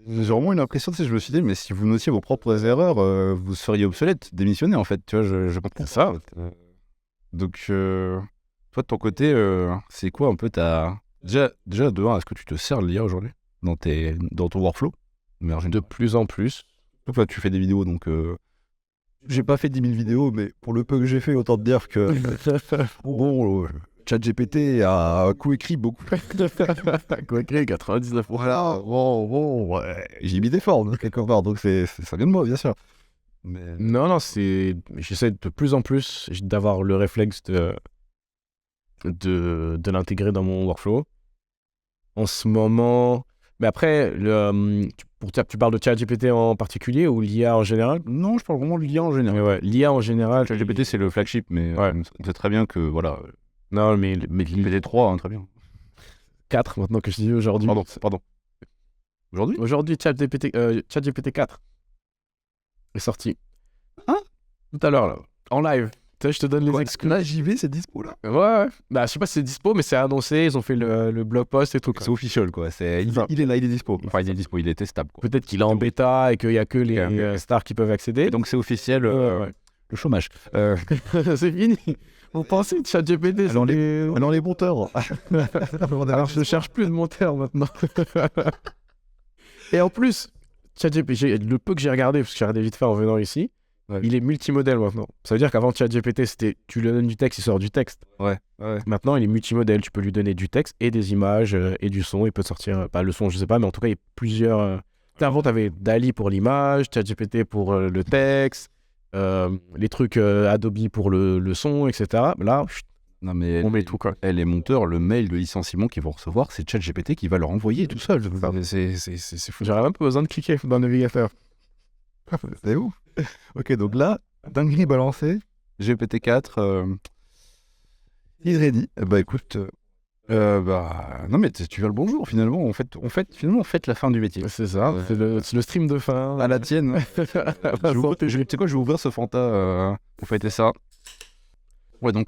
j'ai vraiment une impression, tu sais, je me suis dit, mais si vous notiez vos propres erreurs, vous seriez obsolète, démissionné en fait, tu vois, je comprends ça. Donc, toi de ton côté, c'est quoi un peu ta... Déjà de 1, est-ce que tu te sers de l'IA aujourd'hui dans ton workflow? De plus en plus. Donc là, tu fais des vidéos, donc... J'ai pas fait 10 000 vidéos, mais pour le peu que j'ai fait, autant te dire que... bon, ChatGPT a coécrit beaucoup. Coécrit 99%. Voilà, bon, ouais. J'ai mis des formes quelque part, donc ça vient de moi, bien sûr. Mais... Non, j'essaie de plus en plus d'avoir le réflexe de l'intégrer dans mon workflow. En ce moment... Mais après, tu parles de ChatGPT en particulier ou l'IA en général? Non, je parle vraiment de l'IA en général. Ouais, l'IA en général... ChatGPT, c'est le flagship, mais Ouais. on sait très bien que, voilà... Non, mais GPT 3, hein, très bien. 4 maintenant que je dis aujourd'hui. Pardon. Aujourd'hui? Aujourd'hui, ChatGPT 4 est sorti. Hein? Tout à l'heure, là. En live. Tu sais, je te donne les excuses. Là, j'y vais, c'est dispo, là. Ouais. Bah, je sais pas si c'est dispo, mais c'est annoncé. Ils ont fait le blog post et tout. C'est officiel, quoi. Il est là, il est dispo. Enfin, il est dispo, il est testable, quoi. Peut-être qu'il est en bêta et qu'il y a que les stars qui peuvent accéder. Et donc, c'est officiel, ouais. le chômage. C'est fini. Vous pensez que ChatGPT, Alors, les monteurs. Alors, je ne cherche plus de monteur maintenant. Et en plus, ChatGPT, le peu que j'ai regardé, parce que j'ai regardé vite fait en venant ici, ouais. Il est multimodèle maintenant. Ça veut dire qu'avant ChatGPT, c'était tu lui donnes du texte, il sort du texte. Ouais. Maintenant, il est multimodèle. Tu peux lui donner du texte et des images et du son. Il peut te sortir, pas le son, je sais pas, mais en tout cas, il y a plusieurs. Avant, tu avais DALL-E pour l'image, ChatGPT pour le texte, les trucs Adobe pour le son, etc. Là, non, mais on met tout, quoi. Les monteurs, le mail de licenciement qu'ils vont recevoir, c'est ChatGPT qui va leur envoyer tout seul. C'est fou. J'aurais même pas besoin de cliquer dans le navigateur. C'est ouf. Ok, donc là, dinguerie balancée, GPT-4, is ready. Bah écoute, non mais tu vas le bonjour finalement. On fait la fin du métier. C'est ça, c'est le stream de fin. À la tienne. Tu sais quoi, je vais ouvrir ce Fanta pour fêter ça. Ouais, donc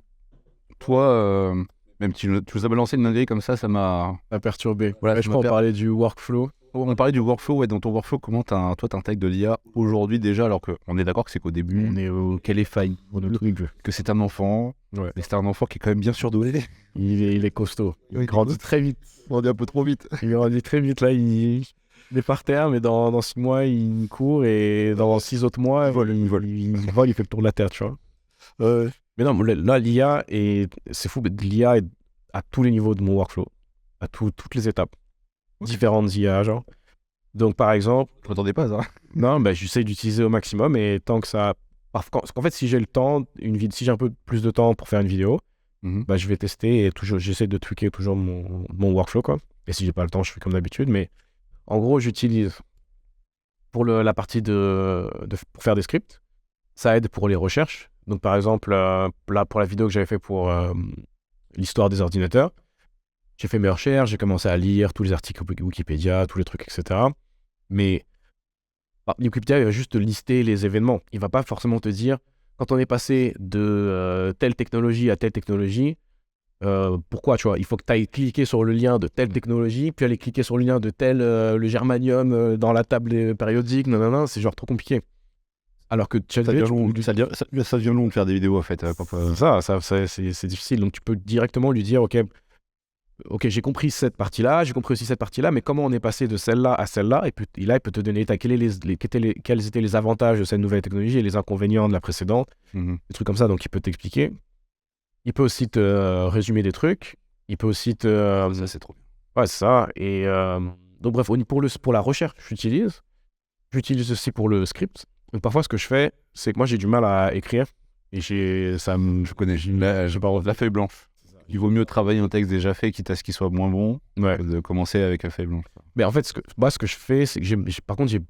toi, même si tu nous as balancé une dinguerie comme ça m'a perturbé. Voilà, ouais, je peux en parler du workflow. On parlait du workflow, ouais, dans ton workflow, comment toi t'intègres de l'IA aujourd'hui déjà, alors qu'on est d'accord que c'est qu'au début, on est quelle est faille que c'est un enfant, ouais. Mais c'est un enfant qui est quand même bien surdoué. Il est costaud, il grandit très vite. Il grandit un peu trop vite. Il grandit très vite, là, il est par terre, mais dans 6 mois, il court, et dans 6 autres mois, il vole, il fait le tour de la Terre, tu vois. Mais non, là, l'IA, c'est fou, l'IA est à tous les niveaux de mon workflow, à toutes les étapes. Différentes IA, genre. Donc, par exemple... Je m'attendais pas à ça. Non, j'essaie d'utiliser au maximum, et tant que ça... Parce qu'en fait, si j'ai le temps, si j'ai un peu plus de temps pour faire une vidéo, je vais tester, et j'essaie de tweaker toujours mon workflow, quoi. Et si j'ai pas le temps, je fais comme d'habitude, mais en gros, j'utilise pour la partie pour faire des scripts, ça aide pour les recherches. Donc, par exemple, là, pour la vidéo que j'avais fait pour l'histoire des ordinateurs, j'ai fait mes recherches, j'ai commencé à lire tous les articles Wikipédia, tous les trucs, etc. Mais Wikipédia, il va juste te lister les événements. Il ne va pas forcément te dire, quand on est passé de telle technologie à telle technologie, Pourquoi, tu vois, il faut que tu ailles cliquer sur le lien de telle technologie, puis aller cliquer sur le lien de tel, le germanium dans la table périodique, non, c'est genre trop compliqué. Alors que Ça devient long, ça devient long de faire des vidéos en fait. c'est difficile. Donc tu peux directement lui dire, ok, j'ai compris cette partie-là, j'ai compris aussi cette partie-là, mais comment on est passé de celle-là à celle-là, et là, il peut te donner quels étaient les avantages de cette nouvelle technologie et les inconvénients de la précédente, des trucs comme ça, donc il peut t'expliquer. Il peut aussi te résumer des trucs, il peut aussi te... Ça, c'est trop bien. Ouais, c'est ça, et donc bref, pour la recherche, j'utilise aussi pour le script. Donc parfois, ce que je fais, c'est que moi, j'ai du mal à écrire, et Je connais, la feuille blanche. Il vaut mieux travailler un texte déjà fait, quitte à ce qu'il soit moins bon, Ouais. que de commencer avec la feuille blanche. Mais en fait, ce que je fais, c'est que par contre, j'ai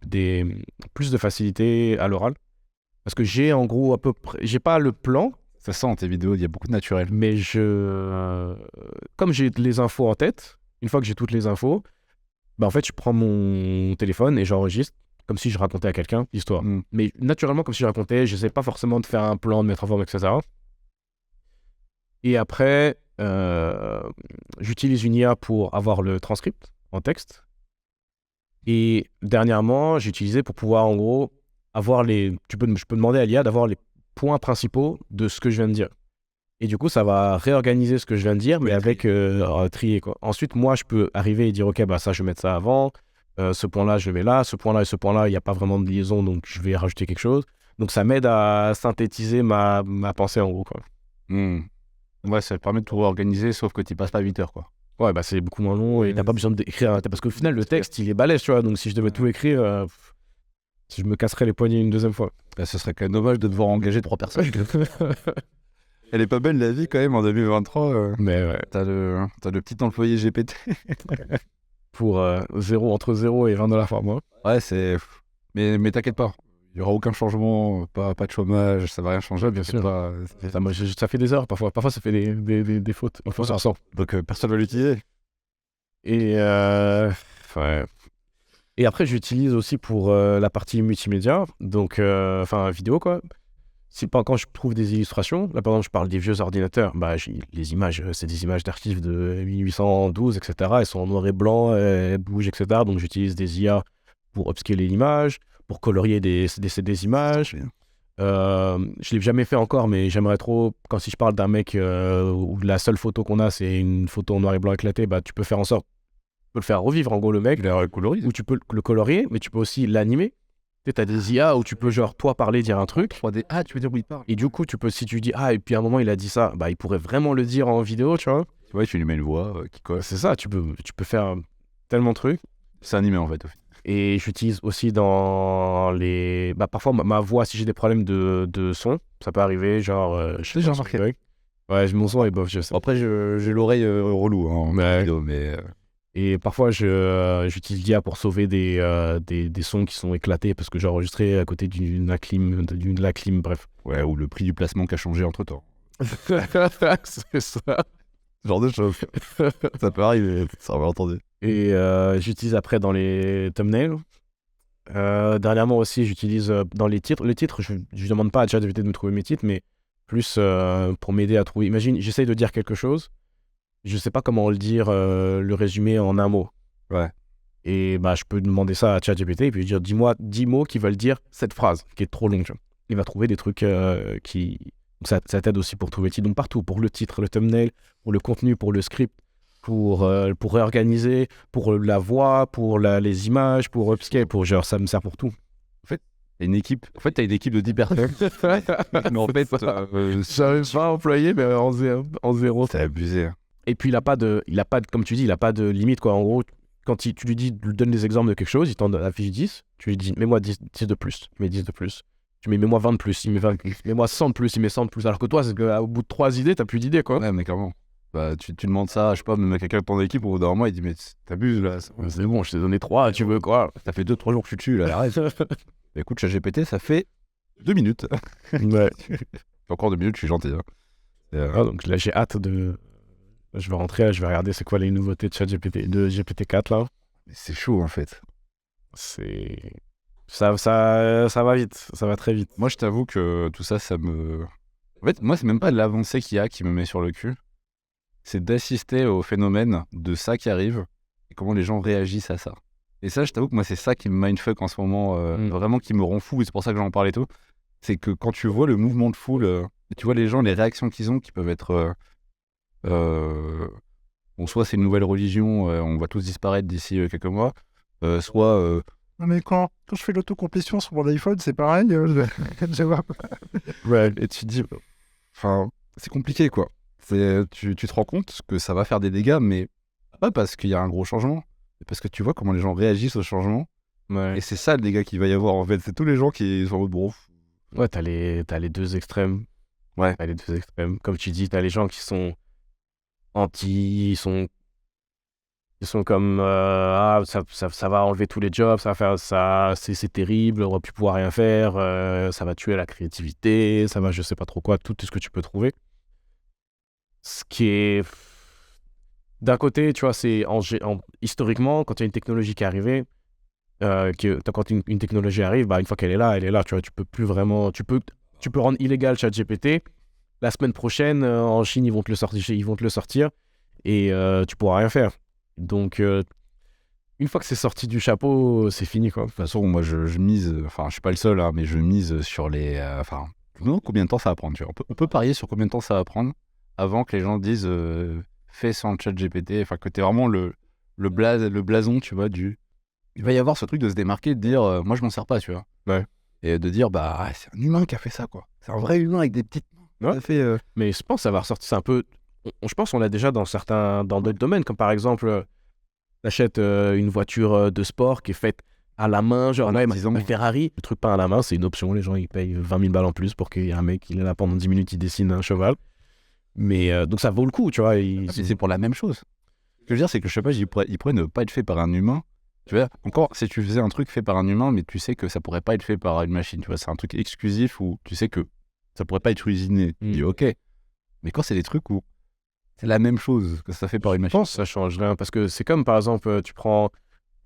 plus de facilité à l'oral. Parce que j'ai en gros à peu près... J'ai pas le plan, Ça sent dans tes vidéos, il y a beaucoup de naturel. mais comme j'ai les infos en tête, une fois que j'ai toutes les infos, bah en fait, je prends mon téléphone et j'enregistre comme si je racontais à quelqu'un l'histoire. Mais naturellement, comme si je racontais, j'essaie pas forcément de faire un plan, de mettre en forme, etc. Et après, j'utilise une IA pour avoir le transcript en texte. Et dernièrement, j'ai utilisé pour pouvoir, en gros, avoir je peux demander à l'IA d'avoir les points principaux de ce que je viens de dire. Et du coup, ça va réorganiser ce que je viens de dire, mais avec trier, quoi. Ensuite, moi, je peux arriver et dire, OK, bah ça, je vais mettre ça avant. Ce point-là, je le mets là. Ce point-là et ce point-là, il n'y a pas vraiment de liaison, donc je vais rajouter quelque chose. Donc, ça m'aide à synthétiser ma pensée, en gros, quoi. Ouais, ça permet de tout réorganiser, sauf que tu passes pas 8 heures, quoi. Ouais, bah c'est beaucoup moins long et t'as pas besoin d'écrire. Parce qu'au final, le texte, il est balèze, tu vois. Donc, si je devais tout écrire, je me casserais les poignets une deuxième fois. Bah, ce serait quand même dommage de devoir engager 3 personnes. Elle est pas belle la vie quand même en 2023. Mais ouais, T'as le petit employé GPT. pour entre 0 et $20 par mois. Ouais, c'est. Mais t'inquiète pas, il y aura aucun changement, pas de chômage, ça va rien changer. Ouais, bien sûr. Ça fait des heures parfois. Parfois, ça fait des fautes. Il faut ça ressent. Donc personne va l'utiliser. Et, ouais. Et après, j'utilise aussi pour la partie multimédia, donc vidéo, quoi. Quand je trouve des illustrations, là par exemple, je parle des vieux ordinateurs, bah, les images, c'est des images d'archives de 1812, etc. Elles sont en noir et blanc, elles bougent, etc. Donc j'utilise des IA pour upscaler l'image, pour colorier des images. Je l'ai jamais fait encore, mais j'aimerais trop, si je parle d'un mec où la seule photo qu'on a, c'est une photo en noir et blanc éclatée, bah, tu peux faire en sorte, tu peux le faire revivre en gros le mec, ou tu peux le colorier, mais tu peux aussi l'animer. Tu as des IA où tu peux genre toi parler, dire un truc. 3D. Ah, tu veux dire où il parle. Et du coup, tu peux, si tu dis et puis à un moment il a dit ça, bah il pourrait vraiment le dire en vidéo, tu vois. Tu vois, tu lui mets une voix qui colle. C'est ça, tu peux faire tellement de trucs. C'est animé en fait. Et j'utilise aussi dans les... Bah parfois ma voix, si j'ai des problèmes de son, ça peut arriver, genre... j'ai remarqué. Ouais, mon son est bof, je sais. Après, j'ai l'oreille relou en vidéo, mais... Et parfois, j'utilise l'IA pour sauver des sons qui sont éclatés parce que j'ai enregistré à côté d'une clim, bref. Ouais, ou le prix du placement qui a changé entre-temps. C'est ça. Ce genre de choses. Ça peut arriver, ça va entendu. Et j'utilise après dans les thumbnails. Dernièrement aussi, j'utilise dans les titres. Les titres, je ne demande pas à ChatGPT de me trouver mes titres, mais plus pour m'aider à trouver. Imagine, j'essaye de dire quelque chose. Je sais pas comment le dire, le résumer en un mot. Ouais. Et bah, je peux demander ça à ChatGPT et puis dire dis-moi 10 mots qui veulent dire cette phrase qui est trop longue. Tu vois. Il va trouver des trucs qui. Donc ça t'aide aussi pour trouver le titre. Donc partout, pour le titre, le thumbnail, pour le contenu, pour le script, pour réorganiser, pour la voix, pour les images, pour upscale, ça me sert pour tout. T'as une équipe de 10 personnes. Mais en fait, j'arrive pas à employer, mais en zéro. C'est abusé. Hein. Et puis, il a pas de, comme tu dis, il a pas de limite, quoi. En gros, quand tu lui dis, donne des exemples de quelque chose, il t'en affiche 10, tu lui dis, mets-moi 10 de plus, il met 10 de plus. Tu mets-moi 20 de plus, il met 20 de plus. Mets-moi 100 de plus, il met 100 de plus. Alors que toi, c'est qu'au bout de 3 idées, t'as plus d'idées, quoi. Ouais, mais clairement. Bah, tu demandes ça, je sais pas, même à quelqu'un de ton équipe, au bout d'un moment, il dit, mais t'abuses, là. C'est bon, je t'ai donné 3, tu veux quoi? Ça fait 2-3 jours que je suis dessus, là, arrête. Bah, écoute, ChatGPT, ça fait 2 minutes. Ouais. Encore 2 minutes, je suis gentil. Hein. Donc là, j'ai hâte de... Je vais rentrer, là, je vais regarder c'est quoi les nouveautés de ChatGPT, de GPT-4, là. Mais c'est chaud, en fait. Ça va vite, ça va très vite. Moi, je t'avoue que tout ça, ça me... En fait, moi, c'est même pas l'avancée qu'il y a qui me met sur le cul. c'est d'assister au phénomène de ça qui arrive et comment les gens réagissent à ça. Et ça, je t'avoue que moi, c'est ça qui me mindfuck en ce moment, vraiment qui me rend fou, et c'est pour ça que j'en parle et tout. C'est que quand tu vois le mouvement de foule, et tu vois les gens, les réactions qu'ils ont, qui peuvent être... bon, soit c'est une nouvelle religion, on va tous disparaître d'ici quelques mois, soit... Non, mais quand je fais l'autocomplétion sur mon iPhone, c'est pareil. Je vois pas. Ouais, et tu te dis, enfin, c'est compliqué, quoi. Tu te rends compte que ça va faire des dégâts, mais pas parce qu'il y a un gros changement, mais parce que tu vois comment les gens réagissent au changement. Ouais. Et c'est ça le dégât qu'il va y avoir, en fait. C'est tous les gens qui sont en mode, bon, Ouais, t'as les deux extrêmes. Ouais. T'as les deux extrêmes. Comme tu dis, t'as les gens qui sont anti, ils sont comme ah ça va enlever tous les jobs, ça va faire ça, c'est terrible, on va plus pouvoir rien faire, ça va tuer la créativité, ça va je sais pas trop quoi, tout ce que tu peux trouver. Ce qui est d'un côté, tu vois, c'est historiquement quand il y a une technologie qui est arrivée, quand une technologie arrive, bah une fois qu'elle est là, tu vois, tu peux plus vraiment, tu peux rendre illégal ChatGPT. La semaine prochaine, en Chine, ils vont te le sortir et tu pourras rien faire. Donc, une fois que c'est sorti du chapeau, c'est fini, quoi. De toute façon, moi, je mise... Enfin, je suis pas le seul, hein, mais je mise sur les... Enfin, je me demande combien de temps ça va prendre, tu vois. On peut parier sur combien de temps ça va prendre avant que les gens disent fais sans ChatGPT. Enfin, que t'es vraiment le blason, tu vois, du... Il va y avoir ce truc de se démarquer, de dire moi, je m'en sers pas, tu vois. Ouais. Et de dire, bah, c'est un humain qui a fait ça, quoi. C'est un vrai humain avec des petites... Ouais. Ça fait... Mais je pense que ça va ressortir, c'est un peu... je pense qu'on l'a déjà dans d'autres domaines, comme par exemple, t'achètes une voiture de sport qui est faite à la main, genre Ouais, une Ferrari. Le truc pas à la main, c'est une option. Les gens, ils payent 20 000 balles en plus pour qu'il y ait un mec qui est là pendant 10 minutes, il dessine un cheval. Mais donc ça vaut le coup, tu vois. C'est pour la même chose. Ce que je veux dire, c'est que je sais pas, il pourrait ne pas être fait par un humain. Tu vois, encore, si tu faisais un truc fait par un humain, mais tu sais que ça pourrait pas être fait par une machine, tu vois, c'est un truc exclusif où tu sais que ça pourrait pas être usiné. Tu dis ok. Mais quand c'est des trucs où c'est la même chose que ça fait par une machine. Je pense que ça change rien, parce que c'est comme, par exemple, tu prends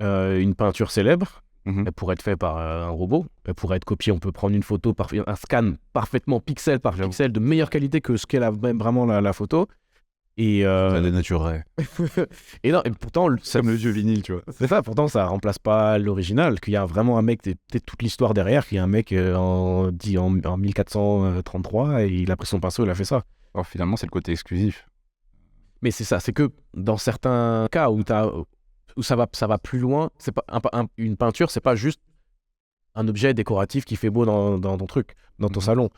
une peinture célèbre, elle pourrait être faite par un robot, elle pourrait être copiée, on peut prendre une photo, un scan parfaitement pixel par pixel, de meilleure qualité que ce qu'est vraiment la photo. Et Ça dénaturerait. et non, et pourtant, C'est comme le vieux vinyle, tu vois. c'est ça, pourtant ça remplace pas l'original, qu'il y a vraiment un mec, peut-être toute l'histoire derrière, qu'il y a un mec en 1433 et il a pris son pinceau, il a fait ça. Alors finalement, c'est le côté exclusif. Mais c'est ça, c'est que dans certains cas où ça va plus loin, c'est pas une peinture, c'est pas juste un objet décoratif qui fait beau dans ton truc, dans ton salon.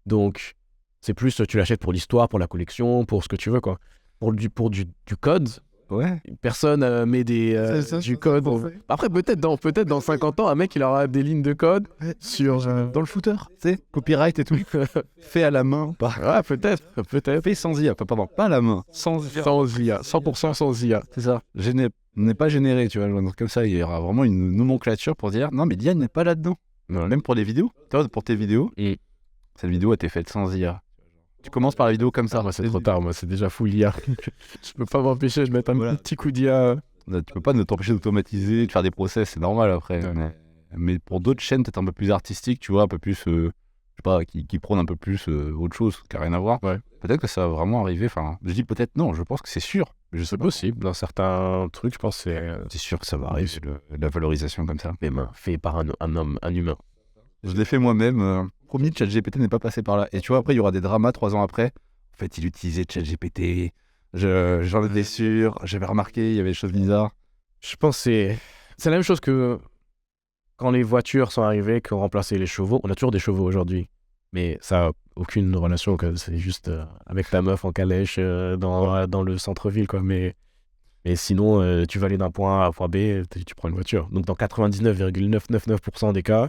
Donc c'est plus tu l'achètes pour l'histoire, pour la collection, pour ce que tu veux, quoi. Pour du code. Ouais. Personne met du code. Après, peut-être dans 50 ans, un mec, il aura des lignes de code sur... Dans le footer, tu sais, copyright et tout. Fait à la main. Ouais, peut-être. Fait sans IA, pardon, pas à la main. Sans IA. Sans IA, 100% sans IA. C'est ça. N'est pas généré, tu vois. Donc, comme ça, il y aura vraiment une nomenclature pour dire non, mais l'IA n'est pas là-dedans. Ouais. Même pour les vidéos. Tu vois, pour tes vidéos, cette vidéo a été faite sans IA. Tu commences par la vidéo comme ça. Moi, c'est trop tard, moi, c'est déjà full IA. Je peux pas m'empêcher, je vais mettre un petit coup d'IA. Tu peux pas t'empêcher d'automatiser, de faire des process, c'est normal après. Ouais. Mais pour d'autres chaînes, peut-être un peu plus artistiques, tu vois, un peu plus, je sais pas, qui prônent un peu plus autre chose, qui n'a rien à voir. Ouais. Peut-être que ça va vraiment arriver. Enfin, je dis peut-être non, je pense que c'est sûr. Mais je sais C'est pas. possible, dans certains trucs, je pense que C'est sûr que ça va arriver, la valorisation comme ça. c'est fait par un homme, un humain. Je l'ai fait moi-même. Promis, ChatGPT n'est pas passé par là. Et tu vois, après, il y aura des dramas 3 ans après. En fait, il utilisait ChatGPT. J'en étais sûr. J'avais remarqué, il y avait des choses bizarres. Je pense que c'est la même chose que quand les voitures sont arrivées, qui ont remplacé les chevaux. On a toujours des chevaux aujourd'hui, mais ça n'a aucune relation, que c'est juste avec ta meuf en calèche dans le centre-ville, quoi. Mais sinon, tu vas aller d'un point A à un point B, tu prends une voiture. Donc dans 99,999% des cas,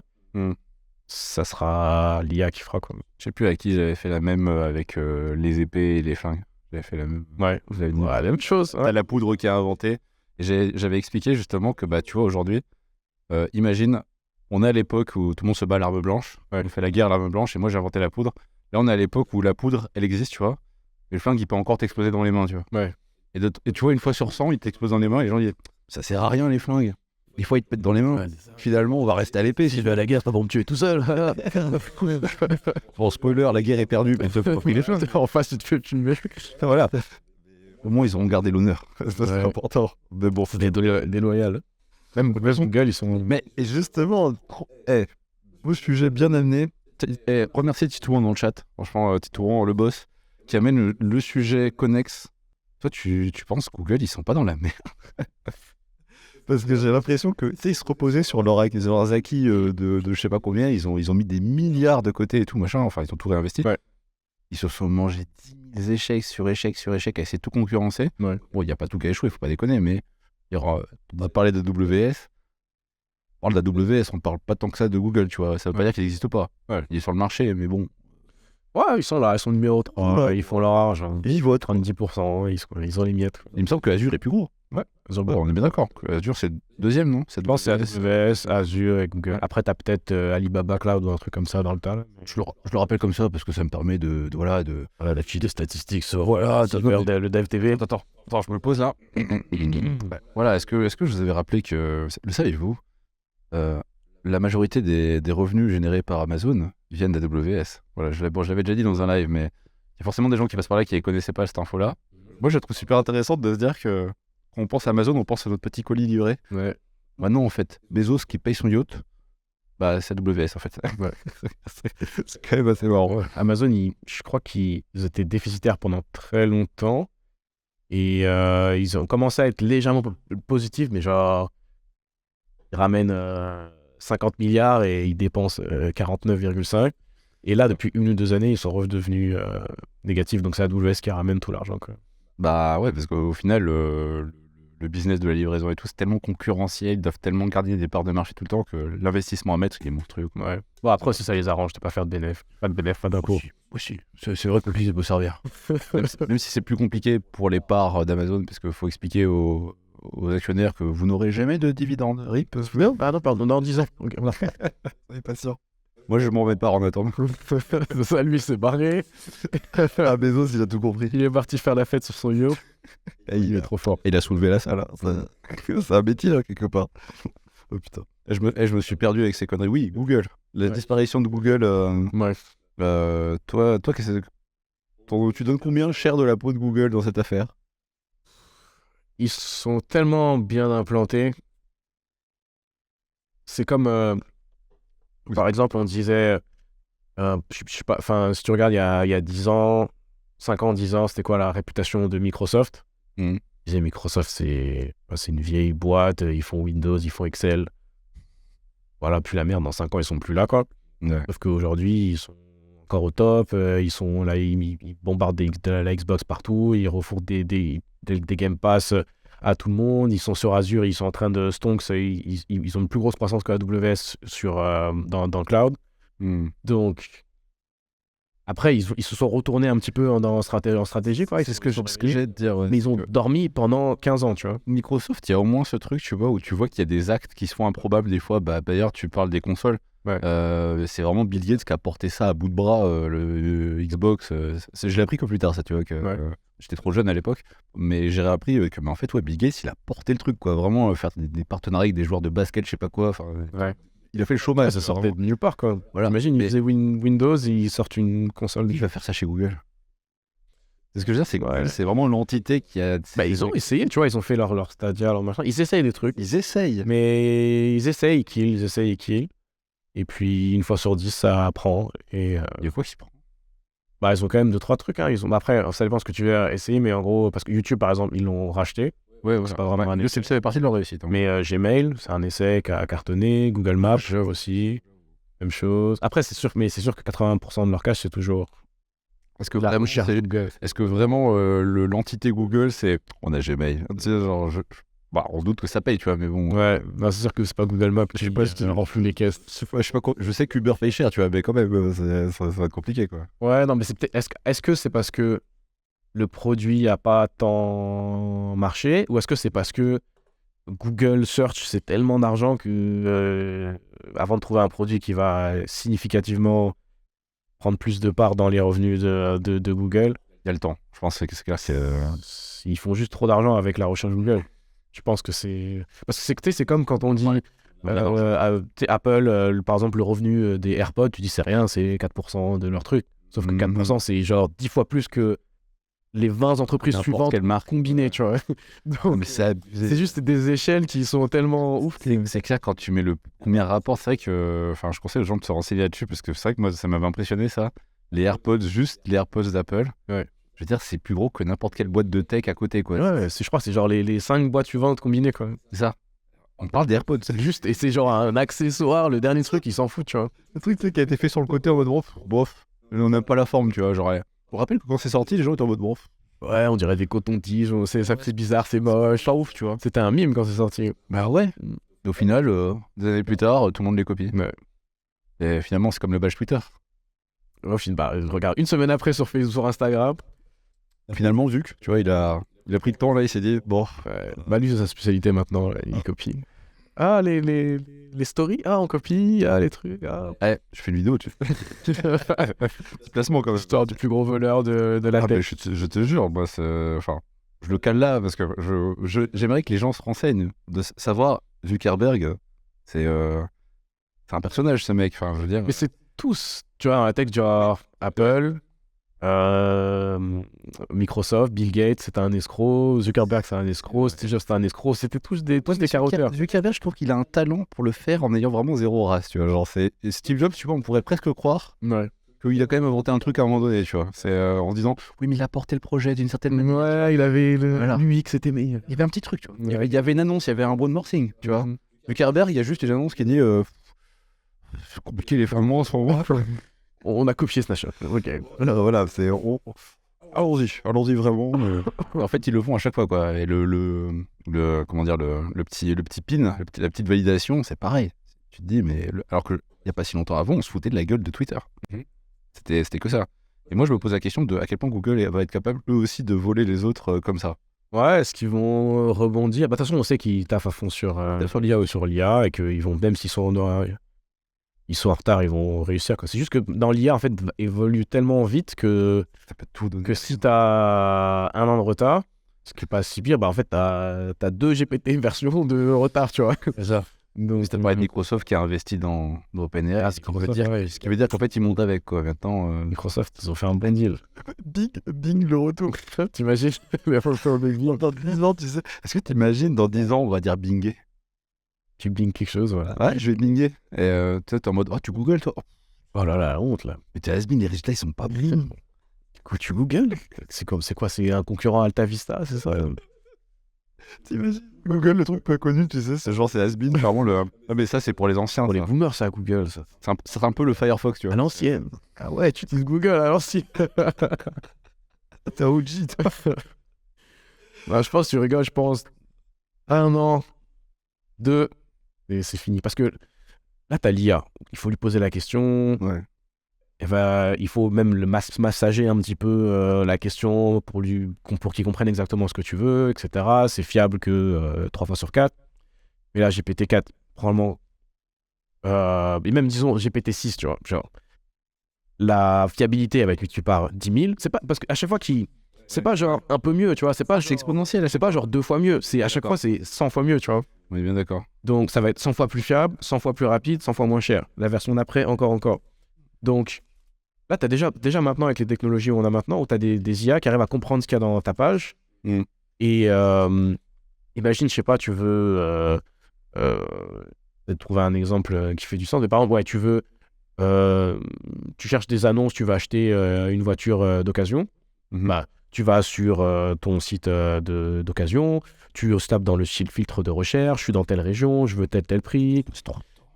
ça sera l'IA qui fera, quoi. Je sais plus à qui j'avais fait la même avec les épées et les flingues. J'avais fait la même. Ouais, Vous avez dit. la même chose. T'as la poudre qui a inventé. Et j'avais expliqué justement que, bah, tu vois, aujourd'hui, imagine, on est à l'époque où tout le monde se bat à l'arme blanche. On fait la guerre à l'arme blanche et moi j'ai inventé la poudre. Là, on est à l'époque où la poudre, elle existe, tu vois. Et le flingue, il peut encore t'exploser dans les mains, tu vois. Ouais. Et tu vois, une fois sur 100, il t'explose dans les mains et les gens disent ça sert à rien les flingues. Des fois, ils te pètent dans les mains. Ouais, Finalement, on va rester à l'épée. Si je vais à la guerre, c'est pas pour me tuer tout seul. Bon, spoiler, la guerre est perdue. Mais t'as pas pris les flingues. En face, tu te fais filmer. Voilà. Au moins, ils auront gardé l'honneur. Ça, c'est Ouais. important. Mais bon, C'est déloyal. Même Google, ils sont. Mais et justement, beau sujet bien amené. Remercier Titouan dans le chat. Franchement, Titouan, le boss, qui amène le sujet connexe. Toi, tu penses Google, ils sont pas dans la merde? Parce que j'ai l'impression que, tu sais, ils se reposaient sur leurs acquis de je sais pas combien. Ils ont mis des milliards de côté et tout, machin. Enfin, ils ont tout réinvesti. Ouais. Ils se sont mangés 10 000 échecs sur échecs sur échecs à essayer de tout concurrencer. Ouais. Bon, il n'y a pas tout qui a échoué, faut pas déconner, mais il y aura, on va parler de WS. On parle de la WS, on parle pas tant que ça de Google, tu vois. Ça veut pas dire qu'il n'existe pas. Ouais. Il est sur le marché, mais bon. Ouais, ils sont là, ils sont numéro 3. Ouais. Ils font leur argent. Ils votent. 30%, ils ont les miettes. Il me semble que Azure est plus gros. Ils ont Ouais, on est bien d'accord. Azure, c'est deuxième, non? Je pense que c'est AWS, Azure et Google. Après, t'as peut-être Alibaba Cloud ou un truc comme ça dans le tas. Là. Je le rappelle comme ça parce que ça me permet de Voilà, la fiche de statistiques, voilà, tu faire le Dev TV. Attends, je me le pose là. Voilà, est-ce que je vous avais rappelé que, le savez-vous, la majorité des revenus générés par Amazon viennent d'AWS. Voilà, je l'avais déjà dit dans un live, mais il y a forcément des gens qui passent par là qui ne connaissaient pas cette info-là. Moi, je la trouve super intéressante de se dire que quand on pense à Amazon, on pense à notre petit colis livré. Ouais. Maintenant, en fait, Bezos qui paye son yacht, bah, c'est AWS en fait. Ouais. C'est quand même assez marrant. Ouais. Amazon, je crois qu'ils étaient déficitaires pendant très longtemps. Et ils ont commencé à être légèrement positifs, mais genre, ils ramènent 50 milliards et ils dépensent 49,5. Et là, depuis 1 ou 2 années, ils sont redevenus négatifs. Donc c'est AWS qui ramène tout l'argent, quoi. Bah ouais, parce qu'au final, le business de la livraison et tout, c'est tellement concurrentiel, ils doivent tellement garder des parts de marché tout le temps que l'investissement à mettre, il est monstrueux. Quoi. Ouais. Bon, après, si ça les arrange de pas faire de bénéfice, pas de bénéfice, pas d'impôt. Aussi. C'est vrai que le business peut servir. Même si c'est plus compliqué pour les parts d'Amazon, parce qu'il faut expliquer aux actionnaires que vous n'aurez jamais de dividendes. RIP. Pardon, dans 10 ans. Okay, voilà. Soyez patient. Moi, je m'en vais pas en attendant. Ça, lui, il s'est barré. Ah, Bezos, il a tout compris. Il est parti faire la fête sur son yacht. Il est trop fort. Il a soulevé la salle. Hein. C'est un métier, là, quelque part. Oh putain. Je me suis perdu avec ces conneries. Oui, Google. La disparition de Google. Ouais. Toi, tu donnes combien cher de la peau de Google dans cette affaire? Ils sont tellement bien implantés. C'est comme... Par exemple, on disait, je sais pas, enfin, si tu regardes, il y a 10 ans, 5 ans, 10 ans, c'était quoi la réputation de Microsoft? Ils disaient, Microsoft, c'est une vieille boîte, ils font Windows, ils font Excel. Voilà, plus la merde, dans 5 ans, ils sont plus là, quoi. Ouais. Sauf qu'aujourd'hui, ils sont encore au top, ils sont là, ils bombardent la Xbox partout, ils refourent des Game Pass à tout le monde, ils sont sur Azure, ils sont en train de stonks, ils ont une plus grosse croissance que AWS dans le cloud. Donc, après, ils se sont retournés un petit peu en stratégie, quoi. C'est ce que j'ai de dire. Ouais. Mais ils ont dormi pendant 15 ans, tu vois. Microsoft, il y a au moins ce truc, tu vois, où tu vois qu'il y a des actes qui se font improbables des fois. Bah, d'ailleurs, tu parles des consoles. Ouais. C'est vraiment Bill Gates qui a porté ça à bout de bras, le Xbox. Je l'ai appris que plus tard, ça, tu vois. J'étais trop jeune à l'époque, mais j'ai réappris que, mais en fait, ouais, Bill Gates, il a porté le truc, quoi. Vraiment, faire des partenariats avec des joueurs de basket, je sais pas quoi. Ouais. Il a fait le chômage. Ça sortait de nulle part, quoi. Voilà. Imagine, ils faisaient Windows, ils sortent une console. Il va faire ça chez Google. C'est ce que je veux dire, c'est que c'est vraiment l'entité qui a... Bah, ils ont essayé, tu vois, ils ont fait leur Stadia, leur machin. Ils essayent des trucs. Ils essayent. Mais ils essayent, ils kill. Et puis, une fois sur 10, ça prend. Et, il y a quoi qui se prend? Bah, ils ont quand même 2-3 trucs. Hein. Après, ça dépend ce que tu veux essayer, mais en gros, parce que YouTube, par exemple, ils l'ont racheté. Ouais, c'est pas vraiment un essai. Ça fait partie de leur réussite. Hein. Mais Gmail, c'est un essai qui a cartonné. Google Maps aussi, même chose. Après, c'est sûr que 80% de leur cash, c'est toujours... Est-ce que vraiment l'entité Google, c'est... On a Gmail. Tu sais, genre, on doute que ça paye, tu vois, mais bon... Ouais, non, c'est sûr que c'est pas Google Maps. Je sais pas si tu renfloues les caisses. Je sais qu'Uber paye cher, tu vois, mais quand même, ça va être compliqué, quoi. Ouais, non, mais c'est peut-être... Est-ce que c'est parce que le produit n'a pas tant marché, ou est-ce que c'est parce que Google Search, c'est tellement d'argent que avant de trouver un produit qui va significativement prendre plus de part dans les revenus de Google, il y a le temps. Je pense que c'est ils font juste trop d'argent avec la recherche Google. Je pense que c'est... Parce que c'est comme quand on dit... Apple, par exemple, le revenu des AirPods, tu dis c'est rien, c'est 4% de leur truc. Sauf que 4%, c'est genre 10 fois plus que les 20 entreprises N'importe suivantes quelle marque. combinées, tu vois. Donc, Mais c'est abusé. c'est juste des échelles qui sont tellement ouf. C'est clair, quand tu mets le premier rapport, c'est vrai que. Enfin, je conseille aux gens de se renseigner là-dessus parce que c'est vrai que moi, ça m'avait impressionné ça. Les AirPods, juste les AirPods d'Apple. Ouais. Je veux dire, c'est plus gros que n'importe quelle boîte de tech à côté, quoi. Ouais, je crois que c'est genre les 5 boîtes suivantes combinées, quoi. C'est ça. On parle d'AirPods. C'est juste, et c'est genre un accessoire, le dernier truc, ils s'en foutent, tu vois. Le truc tu sais, qui a été fait sur le côté en mode bof. On n'a pas la forme, tu vois. Genre, je vous rappelle que quand c'est sorti, les gens étaient en mode bof. Ouais, on dirait des cotons-tiges, c'est bizarre, c'est moche, pas ouf, tu vois. C'était un mime quand c'est sorti. Bah ouais. Et au final, des années plus tard, tout le monde les copie. Ouais. Et finalement, c'est comme le badge Twitter. Au final, bah, regarde, une semaine après sur Facebook, sur Instagram, Finalement, Zuc, tu vois, il a pris le temps là, il s'est dit, bon, bah lui, c'est sa spécialité maintenant, là, il copie. Ah, les stories, ah, on copie, ah, les trucs, ah. ouais, je fais une vidéo, tu Petit placement quand même. L'histoire du plus gros voleur de la Ah, mais tech. je te jure, moi, enfin, je le cale là parce que j'aimerais que les gens se renseignent, de savoir Zuckerberg, c'est un personnage, ce mec. Enfin, je veux dire. Mais c'est tous, tu vois, un tech genre Apple, Microsoft, Bill Gates, c'était un escroc, Zuckerberg, c'est un escroc, Steve Jobs, c'était un escroc, c'était tous des carotteurs. Zuckerberg, je trouve qu'il a un talent pour le faire en ayant vraiment zéro race, tu vois. Genre, et Steve Jobs, tu vois, on pourrait presque croire Ouais. qu'il a quand même inventé un truc à un moment donné, tu vois. C'est en se disant, oui, mais il a porté le projet d'une certaine manière. Ouais, il avait Voilà. l'UX, c'était meilleur. Il y avait un petit truc, tu vois. Il y avait une annonce, il y avait un broad morphing, tu vois. Mhm. Zuckerberg, il y a juste une annonce qui dit, c'est compliqué les fins de mois en ce moment. On a copié Snapchat. Ok. Voilà, c'est. Allons-y vraiment. En fait, ils le font à chaque fois, quoi. Et comment dire, le petit pin, la petite validation, c'est pareil. Tu te dis, mais. Alors qu'il n'y a pas si longtemps avant, on se foutait de la gueule de Twitter. Mhm. C'était que ça. Et moi, je me pose la question de à quel point Google va être capable, eux aussi, de voler les autres comme ça. Ouais, est-ce qu'ils vont rebondir? Bah, de toute façon, on sait qu'ils taffent à fond sur l'IA ou sur l'IA et qu'ils vont, même s'ils sont en retard, ils vont réussir, quoi. C'est juste que dans l'IA, en fait, évolue tellement vite que Ça peut tout donner. si t'as un an de retard, ce qui est pas si pire, bah en fait, t'as 2 GPT versions de retard, tu vois. C'est ça. Donc, C'est parlé de Microsoft qui a investi dans OpenAI. Ah, ce qui veut dire qu'en fait, ils montent avec, quoi. Maintenant. Microsoft, ils ont fait un bon deal. Bing, le retour. T'imagines? Dans 10 ans, tu sais. Est-ce que t'imagines, dans 10 ans, on va dire binger? Tu bling quelque chose, voilà. Ouais, je vais binger. Et tu sais, t'es en mode, oh, tu googles, toi. Oh là là, la honte, là. Mais t'es has-been, les résultats, ils sont pas bons. Du coup, tu googles? C'est quoi? C'est un concurrent Alta Vista, c'est ça? T'imagines Google, le truc pas connu, tu sais. C'est genre, c'est has-been, vraiment le. Ah, mais ça, c'est pour les anciens. Pour les ça. boomers, ça, Google, ça. C'est un peu le Firefox, tu À vois. l'ancienne. Ah ouais, tu utilises Google à l'ancienne. T'es OG, toi. Bah, je pense, tu rigoles, je pense. 1 an, 2, et c'est fini. Parce que là, t'as l'IA. Il faut lui poser la question. Ouais. Il faut même le massager un petit peu la question pour qu'il comprenne exactement ce que tu veux, etc. C'est fiable que 3 fois sur 4. Mais là, GPT-4, probablement. Et même, disons, GPT-6, tu vois. Genre, la fiabilité avec laquelle tu pars 10 000, c'est pas. Parce qu'à chaque fois c'est pas genre un peu mieux, tu vois. C'est pas C'est exponentiel. c'est pas genre 2 fois mieux. C'est à chaque fois, c'est 100 fois mieux, tu vois. On est bien d'accord. Donc, ça va être 100 fois plus fiable, 100 fois plus rapide, 100 fois moins cher. La version d'après, encore. Donc, là, tu as déjà maintenant, avec les technologies où on a maintenant, où tu as des IA qui arrivent à comprendre ce qu'il y a dans ta page. Mm. Et imagine, je sais pas, tu veux peut-être trouver un exemple qui fait du sens. Mais par exemple, ouais, tu cherches des annonces, tu vas acheter une voiture d'occasion. Mhm. Bah, tu vas sur ton site d'occasion, tu tapes dans le filtre de recherche, je suis dans telle région, je veux tel prix.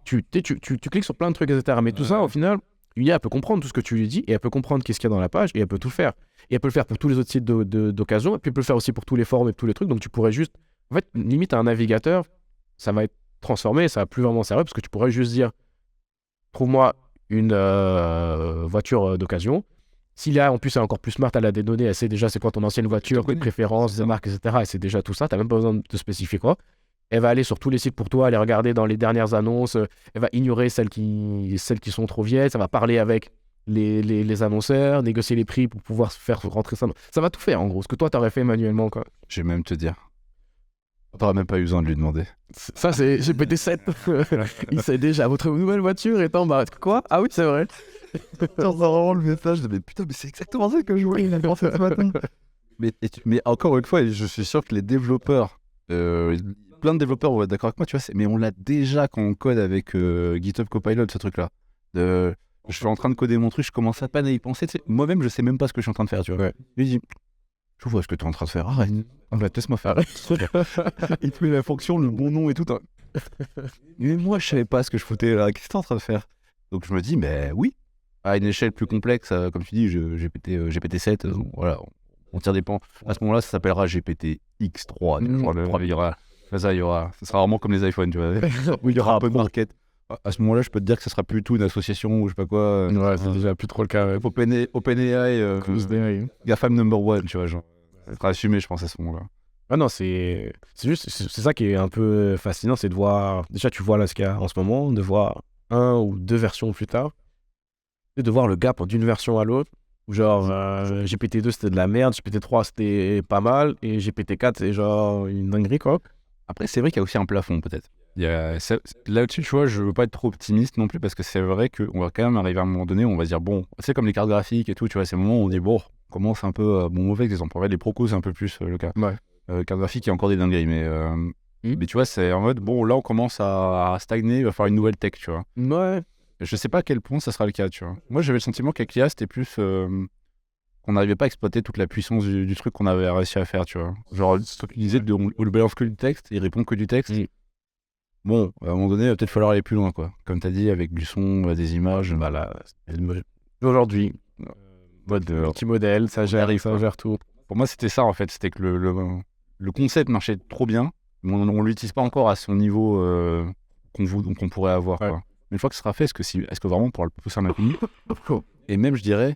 Tu cliques sur plein de trucs, etc. Mais tout ça, au final, une IA elle peut comprendre tout ce que tu lui dis et elle peut comprendre qu'est-ce qu'il y a dans la page et elle peut tout faire. Et elle peut le faire pour tous les autres sites d'occasion et puis elle peut le faire aussi pour tous les forums et tous les trucs. Donc tu pourrais juste... En fait, limite, un navigateur, ça va être transformé, ça va plus vraiment servir parce que tu pourrais juste dire trouve-moi une voiture d'occasion. Si là, en plus, elle est encore plus smart, elle a des données, elle sait déjà c'est quoi ton ancienne voiture, tes préférences, tes marques, etc. Et c'est déjà tout ça, t'as même pas besoin de te spécifier quoi. Elle va aller sur tous les sites pour toi, aller regarder dans les dernières annonces, elle va ignorer celles qui sont trop vieilles, ça va parler avec les annonceurs, négocier les prix pour pouvoir faire rentrer ça. Ça va tout faire en gros, ce que toi t'aurais fait manuellement quoi. Je vais même te dire. T'auras même pas eu besoin de lui demander. Ça c'est GPT-7. Il sait déjà, votre nouvelle voiture est en bas. Quoi? Ah oui, c'est vrai. J'entends vraiment le message de mais putain, mais c'est exactement ça que je voulais. Il a pensé ce matin. Mais encore une fois, je suis sûr que les développeurs, plein de développeurs vont être d'accord avec moi, tu vois, mais on l'a déjà quand on code avec GitHub Copilot, ce truc-là. Je suis en train de coder mon truc, je commence à peine à y penser. Tu sais, moi-même, je sais même pas ce que je suis en train de faire, tu vois. Ouais. Il dit, je vois ce que tu es en train de faire, arrête. Laisse-moi faire. Il te met la fonction, le bon nom et tout. Mais moi, je savais pas ce que je foutais là. Qu'est-ce que tu es en train de faire? Donc je me dis, mais oui, à une échelle plus complexe, comme tu dis, GPT-7, voilà, on tire des pans. À ce moment-là, ça s'appellera GPT X3. Ça sera vraiment comme les iPhones, tu vois. Où il y aura un peu de market. À ce moment-là, je peux te dire que ça sera plus du tout une association ou je sais pas quoi. Ouais, c'est déjà plus trop le cas. Ouais. OpenAI, OpenAI. GAFAM number one, tu vois, genre. Ça sera assumé, je pense, à ce moment-là. Ah non, c'est ça qui est un peu fascinant, c'est de voir, déjà tu vois là ce qu'il y a en ce moment, de voir 1 ou 2 versions plus tard, et de voir le gap d'une version à l'autre, où genre GPT-2 c'était de la merde, GPT-3 c'était pas mal, et GPT-4 c'est genre une dinguerie quoi. Après, c'est vrai qu'il y a aussi un plafond, peut-être. Là-dessus, tu vois, je veux pas être trop optimiste non plus, parce que c'est vrai qu'on va quand même arriver à un moment donné où on va se dire, bon, c'est comme les cartes graphiques et tout, tu vois, c'est le moment où on dit, bon, on commence un peu, bon, mauvais exemple, en vrai, les procos, c'est un peu plus le cas. Ouais. Carte graphique, il y a encore des dingueries, mais tu vois, c'est en mode, bon, là, on commence à stagner, il va falloir une nouvelle tech, tu vois. Ouais. Je sais pas à quel point ça sera le cas, tu vois. Moi, j'avais le sentiment qu'avec l'IA, c'était plus qu'on n'arrivait pas à exploiter toute la puissance du truc qu'on avait réussi à faire, tu vois. Genre, ce que tu disais, on le balance que du texte, il répond que du texte. Bon, à un moment donné, il va peut-être falloir aller plus loin, quoi. Comme tu as dit, avec du son, des images. Bah là, aujourd'hui, petit modèle, ça gère tout. Pour moi, c'était ça, en fait. C'était que le concept marchait trop bien, mais on ne l'utilise pas encore à son niveau qu'on pourrait avoir, quoi. Mais une fois que ce sera fait, est-ce que vraiment on pourra le pousser un infini? Et même, je dirais,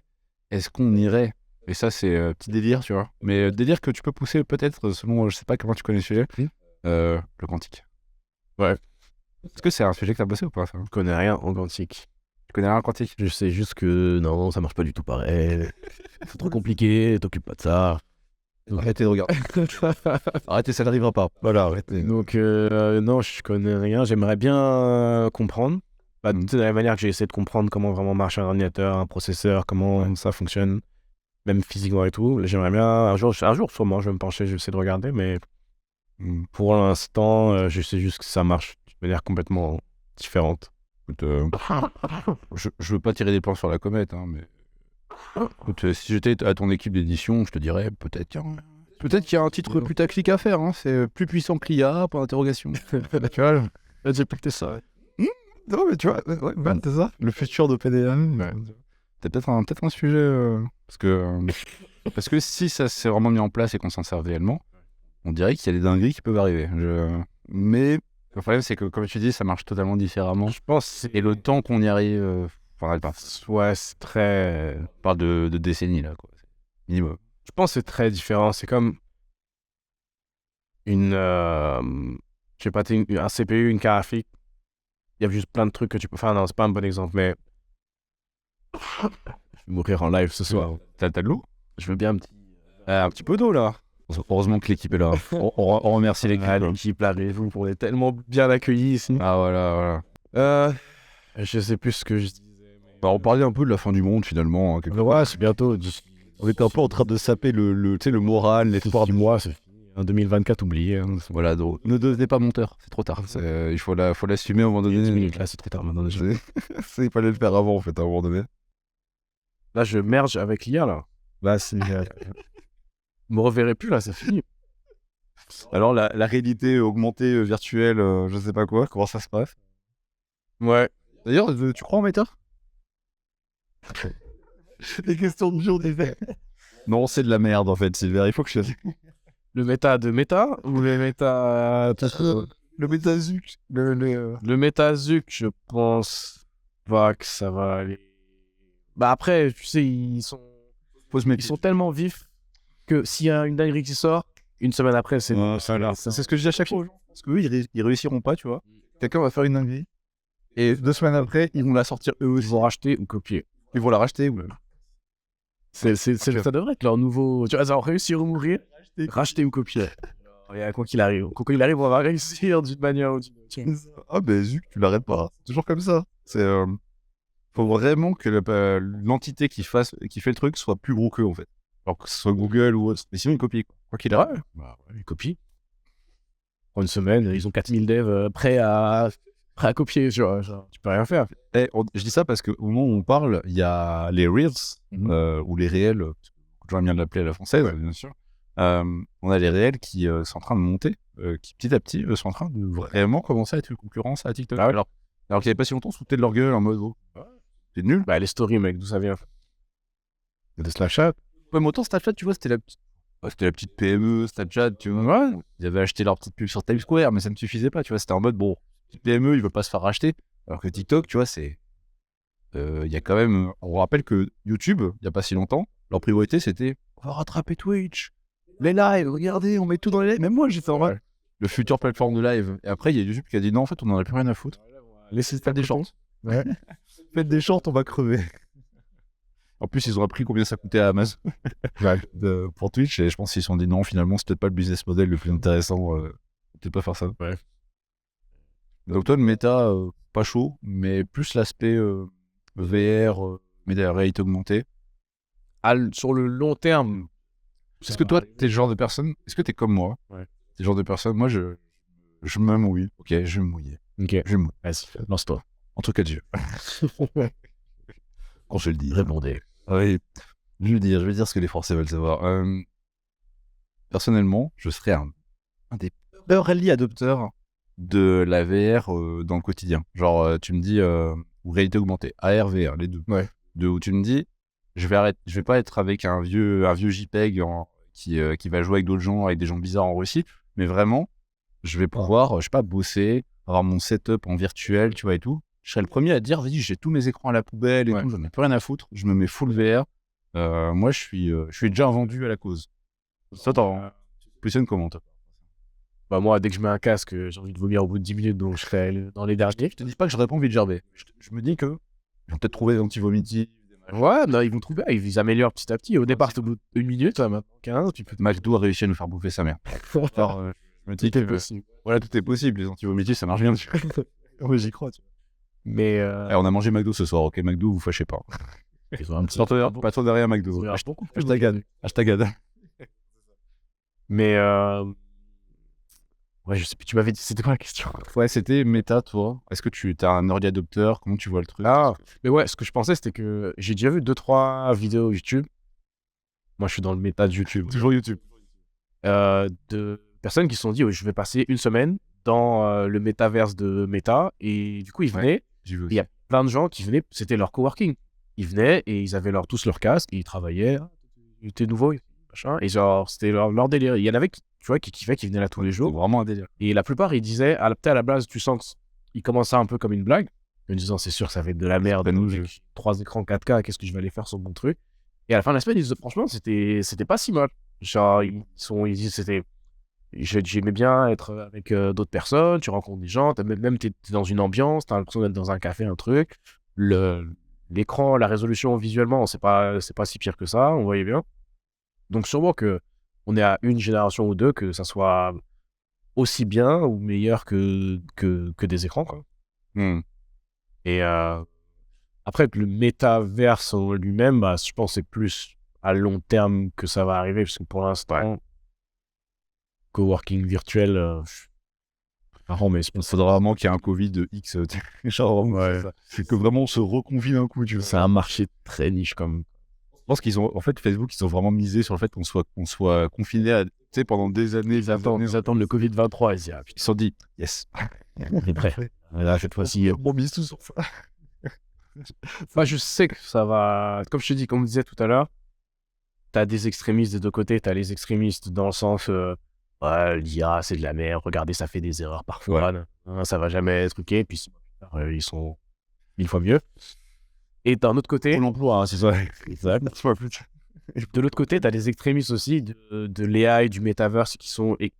est-ce qu'on irait? Et ça, c'est petit délire, tu vois. Mais délire que tu peux pousser peut-être, selon, je sais pas comment tu connais le sujet, le quantique. Ouais. Est-ce que c'est un sujet que tu as bossé ou pas, ça? Je connais rien en quantique. Tu connais rien en quantique? Je sais juste que non, ça marche pas du tout pareil. C'est trop compliqué, t'occupes pas de ça. Arrêtez de regarder. Arrêtez, ça n'arrivera pas. Voilà, arrêtez. Donc, non, je connais rien. J'aimerais bien comprendre. De la manière que j'ai essayé de comprendre comment vraiment marche un ordinateur, un processeur, comment ça fonctionne, même physiquement et tout. J'aimerais bien, un jour sûrement, je vais me pencher, je vais essayer de regarder, mais pour l'instant, je sais juste que ça marche de manière complètement différente. Écoute, je veux pas tirer des plans sur la comète, hein, mais écoute, si j'étais à ton équipe d'édition, je te dirais peut-être qu'il y a un titre putaclic à faire, hein, c'est plus puissant que l'IA, point d'interrogation. Tu vois, j'ai pacté ça. Non, mais tu vois, c'est ça. Le futur d'OpenAI. C'est peut-être un sujet, parce que si ça s'est vraiment mis en place et qu'on s'en sert réellement, on dirait qu'il y a des dingueries qui peuvent arriver. Mais le problème, c'est que, comme tu dis, ça marche totalement différemment. Je pense. Et le temps qu'on y arrive, ouais, c'est très. On parle de décennies, là, quoi. Minimum. Je pense que c'est très différent. C'est comme je sais pas, un CPU, une carte graphique. Il y a juste plein de trucs que tu peux faire. Non, c'est pas un bon exemple, mais. Je vais mourir en live ce soir. T'as de l'eau? Je veux bien un petit peu d'eau, là. Heureusement que l'équipe est là. on remercie l'équipe. L'équipe, là, vous, on est tellement bien accueillis ici. Ah, voilà. Je sais plus ce que je disais. Bah, on parlait un peu de la fin du monde, finalement. Hein, ouais, c'est bientôt. On était un peu en train de saper le moral, l'espoir du mois. C'est fini. En 2024, oublié. Hein. Voilà, donc, ne devenez pas monteur, c'est trop tard. Il faut l'assumer à un moment donné. 10 minutes, là, c'est trop tard maintenant déjà. Il fallait le faire avant, en fait, à un moment donné. Là, je merge avec l'IA, là. Bah, c'est... Je me reverrai plus, là, c'est fini. Alors, la réalité augmentée, virtuelle, je sais pas quoi, comment ça se passe? Ouais. D'ailleurs, tu crois en méta? Les questions de jour des verts. Non, c'est de la merde, en fait, Silver, il faut que je... Le méta de méta ou le méta... Le métazuc. Le métazuc, je pense pas que ça va aller. Bah après, tu sais, ils sont tellement vifs que s'il y a une dinguerie qui sort, une semaine après, c'est... C'est ce que je dis à chaque fois aux gens. Parce qu'eux, ils réussiront pas, tu vois. Quelqu'un va faire une dinguerie. Et 2 semaines après, ils vont la sortir eux aussi. Ils vont racheter ou copier. Ils vont la racheter ou... Ça devrait être leur nouveau... Tu vois, ça va réussir ou mourir, racheter ou copier. Quoi qu'il arrive, on va réussir d'une manière ou d'une autre. Ah ben Zuc, tu l'arrêtes pas. C'est toujours comme ça. Faut vraiment que l'entité qui fait le truc soit plus gros qu'eux, en fait. Alors que ce soit Google ou autre. Mais sinon, ils copient. Quoi qu'il arrive. Bah, ouais, ils copient. En une semaine, ils ont 4000 devs prêts à copier, tu vois. Genre, tu peux rien faire. Je dis ça parce qu'au moment où on parle, il y a les Reels, ou les réels, parce que j'aime bien l'appeler à la française, bien sûr. On a les réels qui sont en train de monter, qui petit à petit sont en train de vraiment commencer à être une concurrence à TikTok. Ah ouais. Alors qu'il n'y avait pas si longtemps, on se foutait de leur gueule en mode c'est nul. Bah, les stories, mec, d'où ça vient? De Snapchat. Ouais, mais autant Snapchat, tu vois, c'était la petite PME, Snapchat, tu vois. Ouais. Ils avaient acheté leur petite pub sur Times Square, mais ça ne suffisait pas, tu vois. C'était en mode, bon, petite PME, ils veulent pas se faire racheter. Alors que TikTok, tu vois, c'est. Il y a quand même. On rappelle que YouTube, il n'y a pas si longtemps, leur priorité, c'était on va rattraper Twitch, les lives, regardez, on met tout dans les lives. Même moi, j'étais en mode le futur plateforme de live. Et après, il y a YouTube qui a dit non, en fait, on n'en a plus rien à foutre. Laissez Faites des shorts. Ouais. Faites des shorts, on va crever. En plus, ils ont appris combien ça coûtait à Amazon pour Twitch. Et je pense qu'ils se sont dit non, finalement, c'est peut-être pas le business model le plus intéressant. Peut-être pas faire ça. Ouais. Donc, toi, le méta, pas chaud, mais plus l'aspect VR, réalité augmentée. Sur le long terme. Est-ce que toi, t'es le genre de personne. Est-ce que t'es comme moi? Ouais. T'es le genre de personne. Moi, je me mouille. Ok, je vais me mouiller. Ok. Je vais me mouiller. Vas-y, lance-toi. En tout cas, Dieu. Quand je le dis. Répondez. Oui. Je vais dire ce que les Français veulent savoir. Personnellement, je serais un des early adopteurs de la VR dans le quotidien. Genre, tu me dis, ou réalité augmentée, AR, VR, les deux. Ouais. Où tu me dis, je vais pas être avec un vieux JPEG qui va jouer avec d'autres gens, avec des gens bizarres en Russie, mais vraiment, je vais pouvoir, je sais pas, bosser, avoir mon setup en virtuel, tu vois, et tout. Je serais le premier à dire, vas-y, j'ai tous mes écrans à la poubelle et tout, j'en ai plus rien à foutre, je me mets full VR. Moi, je suis déjà vendu à la cause. Toi, tu te positionnes comment, toi? Bah, moi, dès que je mets un casque, j'ai envie de vomir au bout de 10 minutes, donc je serai dans les derniers. Je te dis pas que j'aurais pas envie de gerber. Je me dis que ils vont peut-être trouver des anti-vomitifs. Ouais, non, ils vont trouver, ils améliorent petit à petit. Au départ, c'est au bout d'une minute, maintenant 15, tu peux. McDo a réussi à nous faire bouffer sa mère. Alors, je me dis que voilà, tout est possible. Les anti-vomitifs, ça marche bien. Oui, j'y crois, tu vois. Mais on a mangé McDo ce soir, ok? McDo, vous fâchez pas. ils ont un petit. Pas trop derrière McDo. Hashtag ad. Hashtag ad. Mais ouais, je sais plus, tu m'avais dit, c'était quoi la question? Ouais, c'était méta, toi. Est-ce que tu as un early adopteur? Comment tu vois le truc? Ah, mais ouais, ce que je pensais, c'était que j'ai déjà vu 2-3 vidéos YouTube. Moi, je suis dans le méta de YouTube. Toujours YouTube. De personnes qui se sont dit, je vais passer une semaine dans le métaverse de Meta. Et du coup, ils venaient. J'ai vu aussi. Il y a plein de gens qui venaient, c'était leur coworking. Ils venaient et ils avaient tous leur casque et ils travaillaient. T'es nouveau, machin. Et genre, c'était leur délire. Il y en avait qui, tu vois, qui kiffaient, qui venaient là tous les jours. C'est vraiment un délire. Et la plupart, ils disaient, à la base, tu sens qu'ils commençaient un peu comme une blague, en disant, c'est sûr, ça va être de la merde. pas nous, avec 3 écrans 4K, qu'est-ce que je vais aller faire sur mon truc? Et à la fin de la semaine, ils disaient, franchement, c'était pas si mal. Genre, ils disent, j'aimais bien être avec d'autres personnes, tu rencontres des gens, même t'es dans une ambiance, t'as l'impression d'être dans un café, un truc. L'écran, la résolution visuellement, c'est pas si pire que ça, on voyait bien. Donc sûrement que on est à une génération ou deux que ça soit aussi bien ou meilleur que des écrans, quoi. Et après, le métaverse en lui-même, bah, je pense que c'est plus à long terme que ça va arriver, parce que pour l'instant, coworking virtuel, marrant, mais il faudra vraiment qu'il y ait un Covid de X. Genre, c'est que vraiment on se reconfine un coup, tu vois. C'est un marché très niche, comme. Je pense qu'ils ont, en fait, Facebook, ils ont vraiment misé sur le fait qu'on soit confiné pendant des années. Ils attendent le Covid-23, ils se disent, ah, putain, Ils se sont dit, yes. on est prêt. Là, cette fois-ci, On mise tout sur ça. moi, je sais que ça va. Comme je te dis, comme on disait tout à l'heure, t'as des extrémistes des deux côtés. T'as les extrémistes dans le sens, l'IA, c'est de la merde. Regardez, ça fait des erreurs parfois. Ça va jamais être truqué. Puis ils sont 1000 fois mieux. Et d'un autre côté, l'emploi, c'est ça. exact. De l'autre côté, t'as des extrémistes aussi de l'AI, du metaverse qui sont et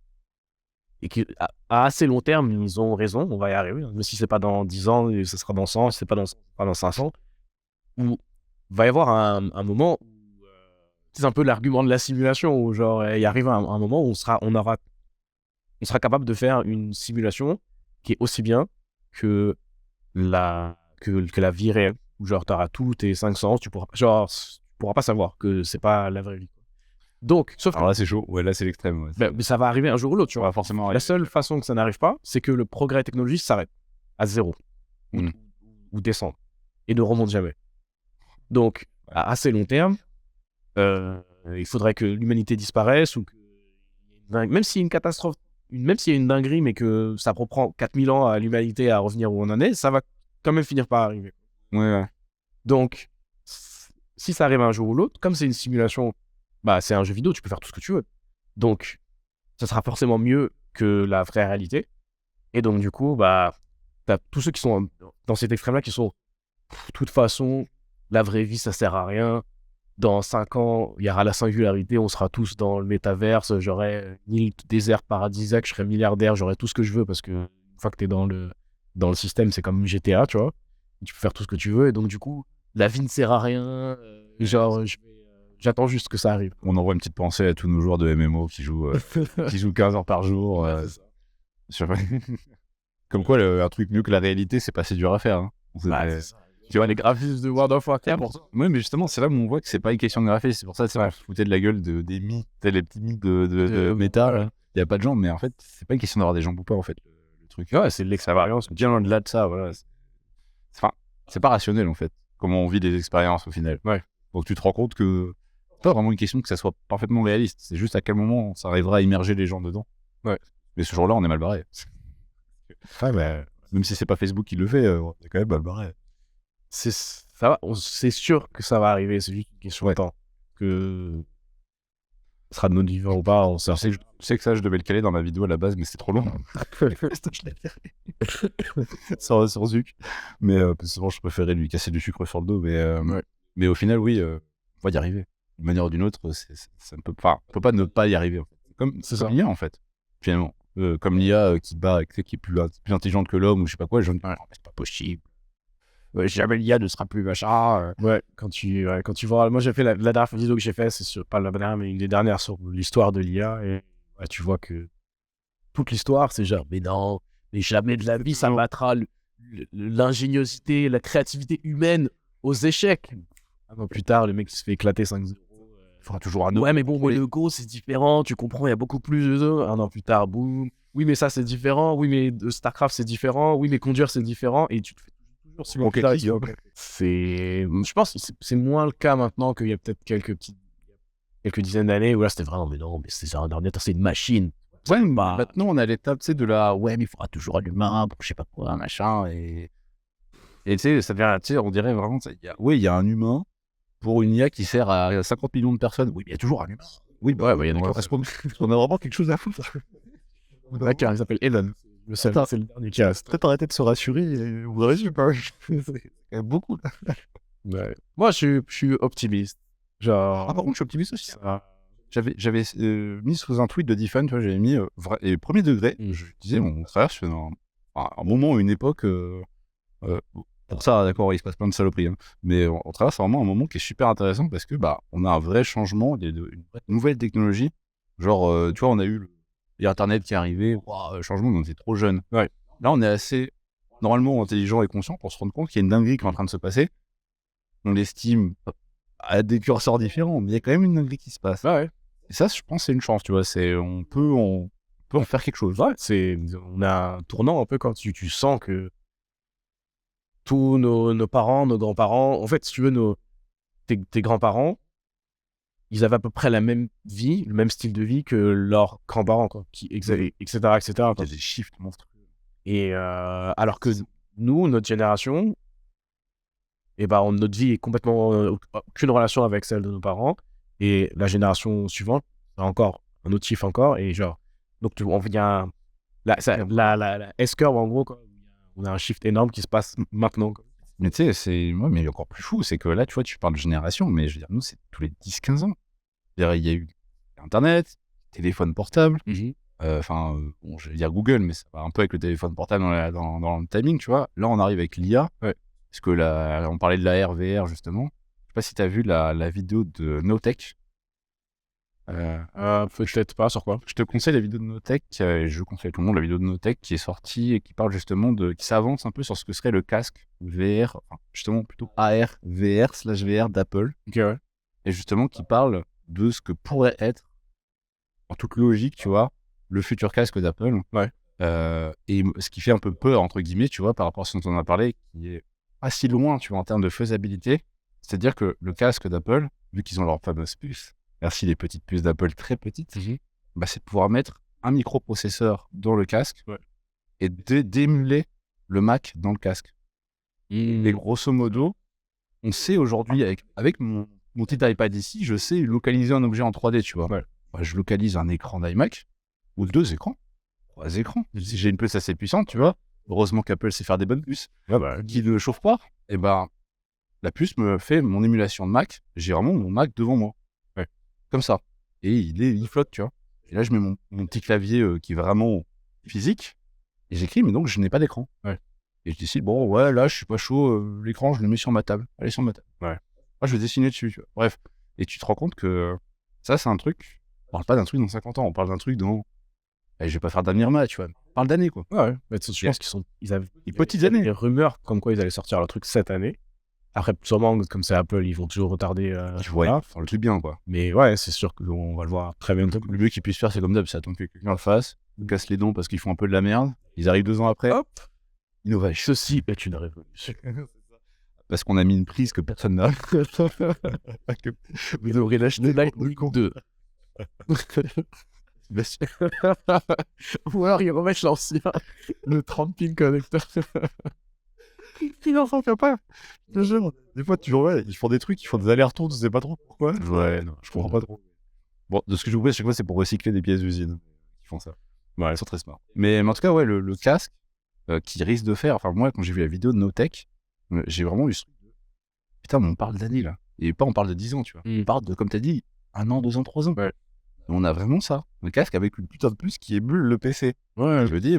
qui, à assez long terme, ils ont raison, on va y arriver. Même si c'est pas dans 10 ans, ce sera dans 100, si c'est pas dans 500. Où va y avoir un moment où c'est un peu l'argument de la simulation, où genre, il arrive un moment où on sera capable de faire une simulation qui est aussi bien que la vie réelle, où genre, t'auras tous tes 5 sens, tu pourras pas savoir que c'est pas la vraie vie. Donc, sauf que Alors là, c'est chaud. Ouais, là, c'est l'extrême. Ouais. mais ça va arriver un jour ou l'autre, tu On vois. va forcément La arriver. seule façon que ça n'arrive pas, c'est que le progrès technologique s'arrête à zéro ou descende et ne remonte jamais. Donc, à assez long terme, il faudrait que l'humanité disparaisse ou que, même s'il y a une catastrophe, même s'il y a une dinguerie, mais que ça reprend 4000 ans à l'humanité à revenir où on en est, ça va quand même finir par arriver. Ouais. Donc, si ça arrive un jour ou l'autre, comme c'est une simulation, bah, c'est un jeu vidéo, tu peux faire tout ce que tu veux. Donc, ça sera forcément mieux que la vraie réalité. Et donc, du coup, bah, t'as tous ceux qui sont dans cet extrême-là qui sont, de toute façon, la vraie vie, ça sert à rien. Dans 5 ans, il y aura la singularité, on sera tous dans le métaverse, j'aurai une île désert paradisiaque, je serai milliardaire, j'aurai tout ce que je veux parce que une fois que t'es dans le système, c'est comme GTA, tu vois. Tu peux faire tout ce que tu veux et donc, du coup, la vie ne sert à rien. J'attends juste que ça arrive. On envoie une petite pensée à tous nos joueurs de MMO qui jouent 15 heures par jour. Comme quoi, un truc mieux que la réalité, c'est pas si dur à faire. Hein. Tu vois, les graphismes de World of Warcraft. Oui, mais justement, c'est là où on voit que c'est pas une question de graphisme. C'est pour ça que ça se foutait de la gueule des mythes, les petits mythes de méta. Là. Il y a pas de gens, mais en fait, c'est pas une question d'avoir des jambes ou pas, en fait, le truc. Ouais, c'est de l'expérience. Bien loin de là de ça, voilà. C'est pas rationnel, en fait, comment on vit des expériences, au final. Ouais. Donc, tu te rends compte que c'est pas vraiment une question que ça soit parfaitement réaliste. C'est juste à quel moment ça arrivera à immerger les gens dedans. Ouais. Mais ce jour-là, on est mal barré. Ouais, mais Même si c'est pas Facebook qui le fait, on est quand même mal barré. c'est sûr que ça va arriver, c'est juste une question de temps. Que ce sera de notre vivant ou pas, on sait. Je sais que ça, je devais le caler dans ma vidéo à la base, mais c'était trop long. sans Zuc. Mais souvent, je préférais lui casser du sucre sur le dos. Mais au final, oui, on va y arriver. D'une manière ou d'une autre, ça ne peut pas, on peut pas ne pas y arriver. En fait. C'est comme l'IA, en fait, finalement. Comme l'IA qui est plus intelligente que l'homme ou je sais pas quoi, les gens disent c'est pas possible. Jamais l'IA ne sera plus machin. Ouais, quand tu vois. Moi, j'ai fait la dernière vidéo que j'ai fait, c'est pas la dernière, mais une des dernières sur l'histoire de l'IA. Et ouais, tu vois que toute l'histoire, c'est genre, mais non, mais jamais de la vie, ça battra l'ingéniosité, la créativité humaine aux échecs. Un an plus tard, le mec qui se fait éclater 5-0. Il faudra toujours un autre. Ouais, mais bon, le Go, c'est différent, tu comprends, il y a beaucoup plus de jeux. Un an plus tard, boum. Oui, mais ça, c'est différent. Oui, mais StarCraft, c'est différent. Oui, mais conduire, c'est différent. Et tu te fais toujours sur je pense que c'est moins le cas maintenant qu'il y a peut-être quelques dizaines d'années où là, c'était vraiment, mais non, mais c'est un ordinateur, c'est une machine. Ouais, maintenant, on a l'étape, tu sais, de la ouais, mais il faudra toujours un humain pour je sais pas quoi, machin. Et tu sais, ça devient, tu sais, on dirait vraiment, il y a un humain pour une IA qui sert à 50 millions de personnes. Oui, mais il y a toujours un humain. Oui, bah, il y en a qui correspondent. On a vraiment quelque chose à foutre. Il s'appelle Elon. C'est le dernier qui reste. Peut-être arrêter de se rassurer et vous résume pas. C'est quand même beaucoup. Là. Ouais. Moi, je suis optimiste. Genre. Ah, par contre, je suis optimiste aussi. J'avais mis sous un tweet de Diffun, tu vois, j'avais mis et premier degré. Je disais, on traverse un moment, une époque. Pour ça, d'accord, il se passe plein de saloperies, hein, mais on traverse vraiment un moment qui est super intéressant parce que on a un vrai changement, une nouvelle technologie. Genre, tu vois, on a eu Internet qui est arrivé, changement, on était trop jeune. Ouais. Là, on est assez normalement intelligent et conscient pour se rendre compte qu'il y a une dinguerie qui est en train de se passer. On l'estime à des curseurs différents, mais il y a quand même une dinguerie qui se passe. Ouais. Et ça, je pense, c'est une chance, tu vois. On peut en faire quelque chose. Ouais, on a un tournant un peu quand tu sens que tous nos parents, nos grands-parents, en fait, si tu veux, tes grands-parents, ils avaient à peu près la même vie, le même style de vie que leurs grands-parents, quoi, etc., etc. Il y a des shifts monstrueux. Et alors que nous, notre génération, notre vie est complètement aucune relation avec celle de nos parents. Et la génération suivante, c'est encore un autre chiffre encore. Et genre, donc on vient la S-curve en gros, quoi. On a un shift énorme qui se passe maintenant, quoi. Mais tu sais, mais encore plus fou, c'est que là, tu vois, tu parles de génération, mais je veux dire, nous, c'est tous les 10-15 ans. Il y a eu Internet, téléphone portable, je vais dire Google, mais ça va un peu avec le téléphone portable dans le timing, tu vois. Là, on arrive avec l'IA, parce que là, on parlait de la VR, justement. Je sais pas si tu as vu la vidéo de Notech. Peut-être pas, sur quoi? Je te conseille la vidéo de Notech, je conseille tout le monde la vidéo de Notech qui est sortie et qui parle justement qui s'avance un peu sur ce que serait le casque VR, justement plutôt AR, VR/VR d'Apple. Ok, ouais. Et justement qui parle de ce que pourrait être, en toute logique, tu vois, le futur casque d'Apple. Ouais. Et ce qui fait un peu peur, entre guillemets, tu vois, par rapport à ce dont on a parlé, qui est pas si loin, tu vois, en termes de faisabilité. C'est-à-dire que le casque d'Apple, vu qu'ils ont leur fameuse puce, merci les petites puces d'Apple très petites, bah, c'est de pouvoir mettre un microprocesseur dans le casque et d'émuler le Mac dans le casque. Et grosso modo, on sait aujourd'hui, avec mon petit iPad ici, je sais localiser un objet en 3D, tu vois. Ouais. Bah, je localise un écran d'iMac, ou 2 écrans, 3 écrans. Si j'ai une puce assez puissante, tu vois, heureusement qu'Apple sait faire des bonnes puces, qui ne chauffent pas, et ben la puce me fait mon émulation de Mac, j'ai vraiment mon Mac devant moi. Comme ça. Et il flotte, tu vois. Et là, je mets mon petit clavier qui est vraiment physique, et j'écris, mais donc je n'ai pas d'écran. Et je décide, bon, ouais, là, je suis pas chaud, l'écran, je le mets sur ma table. Allez, sur ma table. Moi, je vais dessiner dessus, tu vois. Bref. Et tu te rends compte que ça, c'est un truc. On parle pas d'un truc dans 50 ans, on parle d'un truc dans. Je vais pas faire d'avenir mat, tu vois. On parle d'années, quoi. Ouais. Mais je pense qu'ils avaient des petites années. Des rumeurs comme quoi ils allaient sortir leur truc cette année. Après, sûrement, comme c'est Apple, ils vont toujours retarder. Faire le truc bien, quoi. Mais ouais, c'est sûr qu'on va le voir très bientôt. Le mieux qu'ils puissent faire, c'est comme d'hab, c'est attendre que quelqu'un le fasse, ils cassent les dents parce qu'ils font un peu de la merde. Ils arrivent 2 ans après. Hop. Innovation. Ceci est une révolution. Parce qu'on a mis une prise que personne n'a. Vous devrez l'acheter Lightning 2. Ou alors ils remettent l'ancien, le 30 pin connecteur. Ils en sont capables. Je te jure. Des fois, ils font des trucs, ils font des allers-retours, tu sais pas trop pourquoi. Ouais, non, je comprends pas trop. Bon, de ce que je vous vois, à chaque fois, c'est pour recycler des pièces d'usine. Ils font ça. Ouais, ils sont très smart. Mais en tout cas, ouais, le casque qui risque de faire. Enfin, moi, quand j'ai vu la vidéo de Notech, j'ai vraiment eu ce truc de. Putain, mais on parle d'années là. Et pas on parle de 10 ans, tu vois. On parle de, comme t'as dit, 1 an, 2 ans, 3 ans. Et on a vraiment ça. Un casque avec une putain de puce qui émule le PC. Ouais. Je me dis,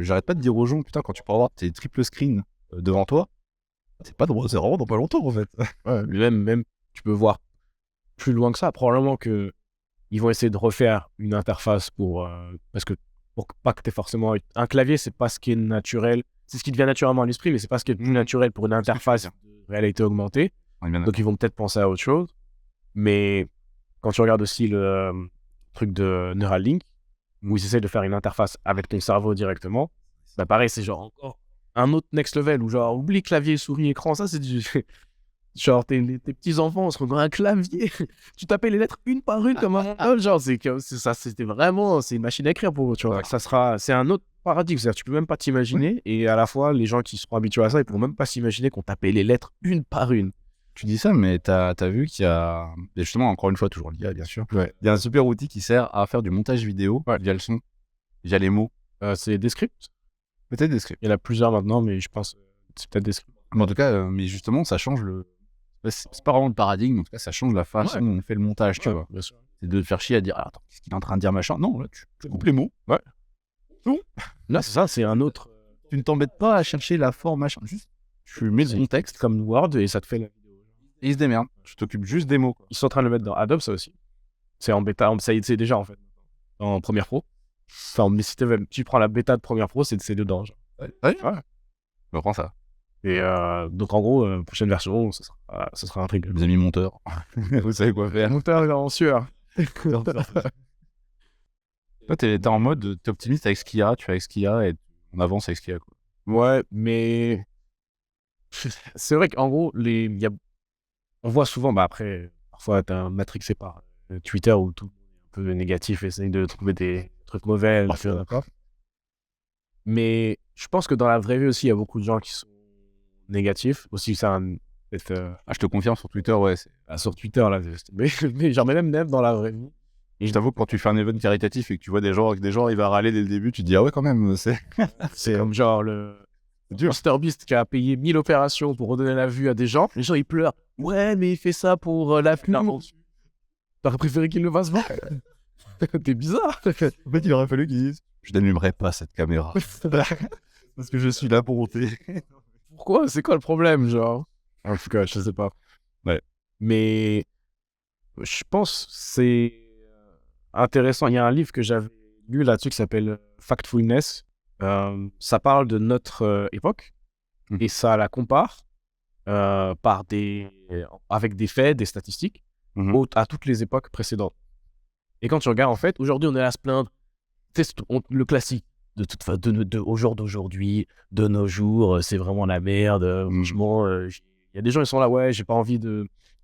j'arrête pas de dire aux gens, putain, quand tu peux avoir tes triple screen devant toi, c'est vraiment dans pas longtemps en fait. Ouais, même, tu peux voir plus loin que ça. Probablement que ils vont essayer de refaire une interface parce que pour pas que tu aies forcément un clavier, c'est pas ce qui est naturel. C'est ce qui devient naturellement à l'esprit, mais c'est pas ce qui est plus naturel pour une interface de réalité augmentée. Donc ils vont peut-être penser à autre chose. Mais quand tu regardes aussi le truc de Neuralink, où ils essaient de faire une interface avec ton cerveau directement, bah pareil, c'est genre encore un autre next level, où genre, oublie clavier, souris, écran, ça c'est du... Genre, tes petits-enfants se retrouvent un clavier, tu tapais les lettres une par une comme un... genre, c'est ça, c'était vraiment... C'est une machine à écrire pour eux, tu vois. C'est un autre paradigme, c'est-à-dire tu peux même pas t'imaginer, et à la fois, les gens qui seront habitués à ça, ils pourront même pas s'imaginer qu'on tapait les lettres une par une. Tu dis ça, mais t'as vu qu'il y a... Et justement, encore une fois, toujours l'IA, bien sûr. Il y a un super outil qui sert à faire du montage vidéo via le son, via les mots. C'est Descript. Peut-être Descript. Il y en a plusieurs maintenant, mais je pense c'est peut-être Descript. Mais en tout cas, mais justement, ça change le... C'est pas vraiment le paradigme, en tout cas, ça change la façon dont on fait le montage, tu vois. Bien sûr. C'est de te faire chier à dire, attends, qu'est-ce qu'il est en train de dire, machin. Non, là, tu coupes les mots. Ouais. Non. Là, c'est ça, c'est un autre... Tu ne t'embêtes pas à chercher la forme, machin. Juste, tu mets le contexte comme Word et ça te fait la vidéo. Et ils se démerdent. Tu t'occupes juste des mots, quoi. Ils sont en train de le mettre dans Adobe, ça aussi. C'est en bêta, ça y est, c'est déjà en fait. En Premiere Pro. Enfin, mais si tu prends la bêta de Premiere Pro, c'est dedans. Genre. Ouais. On prend ça. Et donc en gros, prochaine version, ce sera un truc. Les amis monteurs, vous savez quoi faire. Monteur en sueur. Toi, t'es en mode, t'es optimiste avec ce qu'il y a, tu fais avec ce qu'il y a et on avance avec ce qu'il y a, quoi. Ouais, mais c'est vrai qu'en gros, on voit souvent, après, parfois t'es matrixé par Twitter où tout est un peu négatif et essaye de trouver des trucs mauvais. D'accord. Mais je pense que dans la vraie vie aussi, il y a beaucoup de gens qui sont négatifs. Aussi, ça je te confirme sur Twitter, ouais. Sur Twitter, là. Mais genre, même dans la vraie vie. Et je t'avoue que quand tu fais un event caritatif et que tu vois des gens il va râler dès le début, tu te dis, ah ouais, quand même, c'est... C'est comme genre le MrBeast qui a payé 1000 opérations pour redonner la vue à des gens. Les gens, ils pleurent. Ouais, mais il fait ça pour la vue. T'aurais préféré qu'il le fasse pas. T'es bizarre. En fait, il aurait fallu qu'ils disent, je n'allumerai pas cette caméra. Parce que je suis là pour monter. Pourquoi? C'est quoi le problème, genre? En tout cas, je sais pas. Ouais. Mais je pense que c'est intéressant. Il y a un livre que j'avais lu là-dessus qui s'appelle Factfulness. Ça parle de notre époque et ça la compare avec des faits, des statistiques. à toutes les époques précédentes. Et quand tu regardes, en fait, aujourd'hui, on est là à se plaindre. Le classique au jour d'aujourd'hui, de nos jours, c'est vraiment la merde. Franchement, il y a des gens, ils sont là, ouais, j'ai pas envie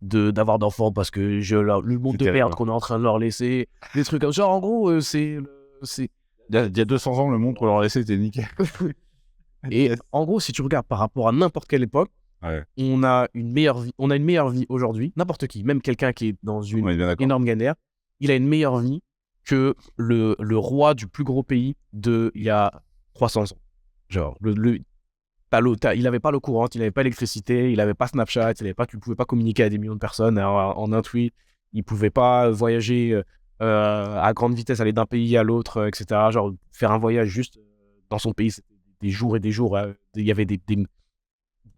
d'avoir d'enfants parce que le monde de merde qu'on est en train de leur laisser. Des trucs comme ça. En gros, c'est... Il y a 200 ans, le monde qu'on leur laissait était nickel. Et en gros, si tu regardes par rapport à n'importe quelle époque, on a une meilleure vie aujourd'hui. N'importe qui, même quelqu'un qui est dans une énorme galère, il a une meilleure vie que le roi du plus gros pays il y a 300 ans. Genre, il n'avait pas l'eau courante, il n'avait pas l'électricité, il n'avait pas Snapchat, tu ne pouvais pas communiquer à des millions de personnes en un tweet, il ne pouvait pas voyager à grande vitesse, aller d'un pays à l'autre, etc. Genre, faire un voyage juste dans son pays, c'était des jours et des jours. Il y avait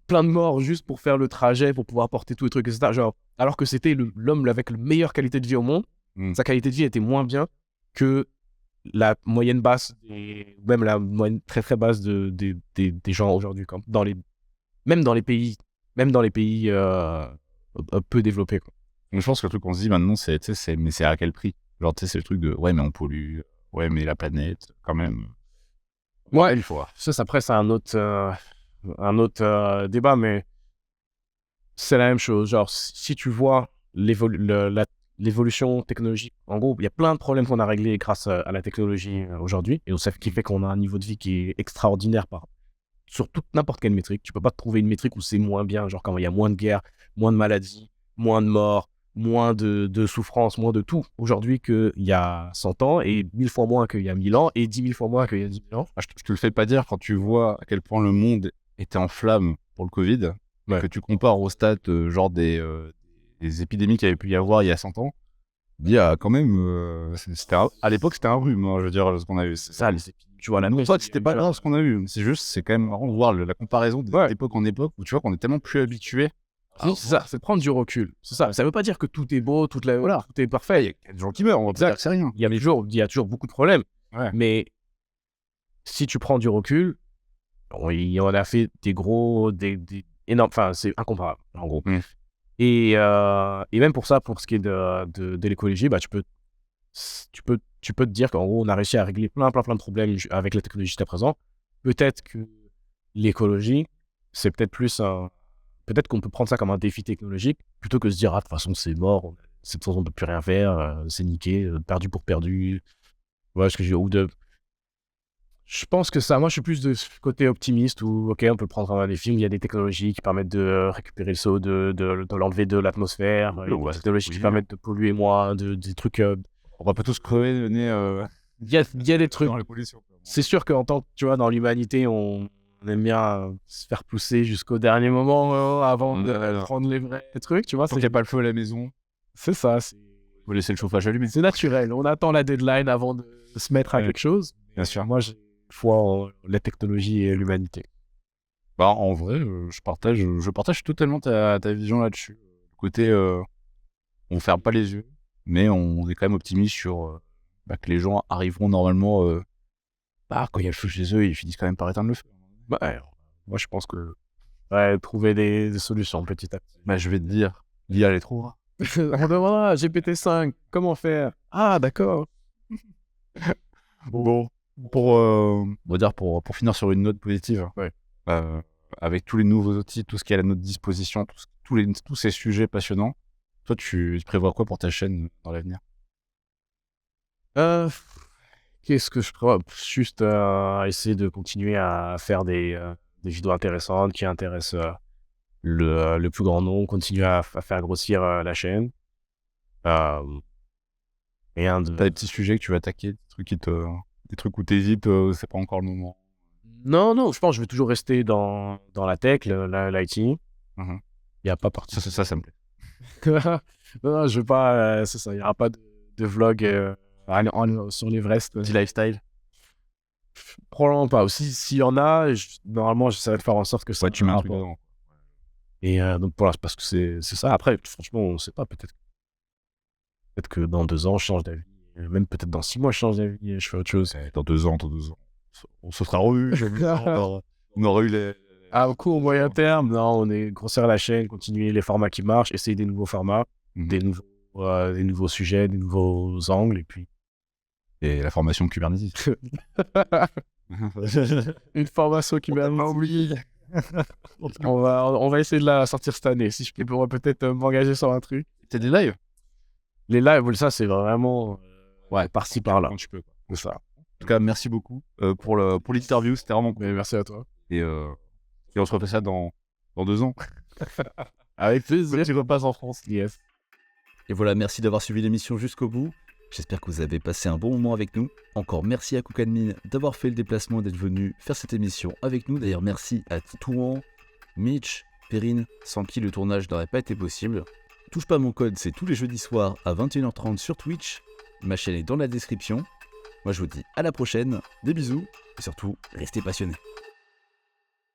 plein de morts juste pour faire le trajet, pour pouvoir porter tous les trucs, etc. Genre, alors que c'était l'homme avec la meilleure qualité de vie au monde, sa qualité de vie était moins bien que la moyenne basse, même la moyenne très très basse des gens aujourd'hui, même dans les pays peu développés, quoi. Donc, je pense que le truc qu'on se dit maintenant, mais c'est à quel prix? Genre, tu sais, c'est le truc de ouais, mais on pollue, ouais, mais la planète, quand même. Ouais, il faut. Ça, après, c'est un autre débat, mais c'est la même chose. Genre, si tu vois l'évolution technologique, en gros, il y a plein de problèmes qu'on a réglés grâce à la technologie aujourd'hui, et ce qui fait qu'on a un niveau de vie qui est extraordinaire sur n'importe quelle métrique. Tu peux pas trouver une métrique où c'est moins bien, genre quand il y a moins de guerres, moins de maladies, moins de morts, moins de souffrance, moins de tout aujourd'hui qu'il y a 100 ans, et 1000 fois moins qu'il y a 1000 ans, et 10 000 fois moins qu'il y a 10 000 ans. Je te le fais pas dire quand tu vois à quel point le monde était en flammes pour le Covid, et que tu compares aux stats genre des épidémies qu'il y avait pu y avoir il y a 100 ans. Il y a quand même... à l'époque, c'était un rhume, je veux dire, ce qu'on a eu. C'est ça, les épidémies. Tu vois, la nouvelle. C'était pas grave ce qu'on a eu. C'est quand même marrant de voir la comparaison d'époque en époque, où tu vois qu'on est tellement plus habitué. C'est ça, c'est prendre du recul. C'est ça. Ça veut pas dire que tout est beau, tout est parfait. Il y a des gens qui meurent, on va pas dire que c'est rien. Il y a toujours beaucoup de problèmes. Mais si tu prends du recul, on a fait des énormes... Enfin, c'est incomparable, en gros. Et même pour ça, pour ce qui est de l'écologie, bah, tu peux te dire qu'en gros, on a réussi à régler plein de problèmes avec la technologie jusqu'à présent. Peut-être que l'écologie, c'est peut-être plus peut-être qu'on peut prendre ça comme un défi technologique, plutôt que se dire, de toute façon, c'est mort, de toute façon, on ne peut plus rien faire, c'est niqué, perdu pour perdu. Voilà ce que je veux dire. Je pense que moi, je suis plus de ce côté optimiste où, ok, on peut prendre un défi, il y a des technologies qui permettent de récupérer le CO2, de l'enlever de l'atmosphère, il y a des technologies qui permettent de polluer moins, des trucs... On va pas tous crever le nez il y a des trucs. dans la pollution. C'est sûr qu'en tant que, tu vois, dans l'humanité, on aime bien se faire pousser jusqu'au dernier moment avant de prendre les vrais trucs, tu vois. Tant qu'il n'y a pas le feu à la maison. C'est ça. Faut laisser le chauffage allumé. C'est naturel. On attend la deadline avant de se mettre à quelque chose. Bien sûr. Moi, j'ai foi en la technologie et l'humanité. Bah, en vrai, je partage totalement ta vision là-dessus. Le côté, on ferme pas les yeux, mais on est quand même optimiste sur que les gens arriveront normalement. Quand il y a le feu chez eux, ils finissent quand même par éteindre le feu. Moi, je pense que trouver des solutions petit à petit. Je vais te dire, l'IA les trouvera. On demandera GPT-5, comment faire? Ah, d'accord. Bon, on va dire pour finir sur une note positive, avec tous les nouveaux outils, tout ce qui est à notre disposition, tous ces sujets passionnants, toi, tu prévois quoi pour ta chaîne dans l'avenir? Qu'est-ce que je prévois? Juste essayer de continuer à faire des vidéos intéressantes qui intéressent le plus grand nombre, continuer à faire grossir la chaîne. T'as des petits sujets que tu veux attaquer, des trucs où t'hésites, c'est pas encore le moment? Non, je pense que je vais toujours rester dans la tech, l'IT. Il n'y a pas partie. Ça me plaît. non, je veux pas. C'est ça, il n'y aura pas de vlog sur l'Everest. Petit lifestyle? Probablement pas. Aussi, s'il y en a, normalement, j'essaierai de faire en sorte que ça. Ouais, tu mets un truc dedans. Et donc, parce que c'est ça. Après, franchement, on ne sait pas. Peut-être que dans 2 ans, je change d'avis. Même peut-être dans 6 mois, je change d'avis et je fais autre chose. Dans 2 ans. On se sera revus. on aura eu les... À court, moyen terme, non, on est grossir la chaîne, continuer les formats qui marchent, essayer des nouveaux formats, des nouveaux des nouveaux sujets, des nouveaux angles, et puis Et la formation Kubernetes. une formation qui m'a oublié. On va essayer de la sortir cette année. Si je pourrais peut-être m'engager sur un truc. T'as des lives? Les lives, ça, c'est vraiment par-ci, par-là. Quand tu peux. C'est ça. En tout cas, merci beaucoup pour l'interview. C'était vraiment cool. Mais merci à toi. Et on se refait ça dans 2 ans. Avec plaisir. Tu repasses en France. Yes. Et voilà, merci d'avoir suivi l'émission jusqu'au bout. J'espère que vous avez passé un bon moment avec nous. Encore merci à Cookadmin d'avoir fait le déplacement et d'être venu faire cette émission avec nous. D'ailleurs, merci à Titouan, Mitch, Perrine, sans qui le tournage n'aurait pas été possible. Touche pas à mon code, c'est tous les jeudis soirs à 21h30 sur Twitch. Ma chaîne est dans la description. Moi, je vous dis à la prochaine, des bisous et surtout, restez passionnés.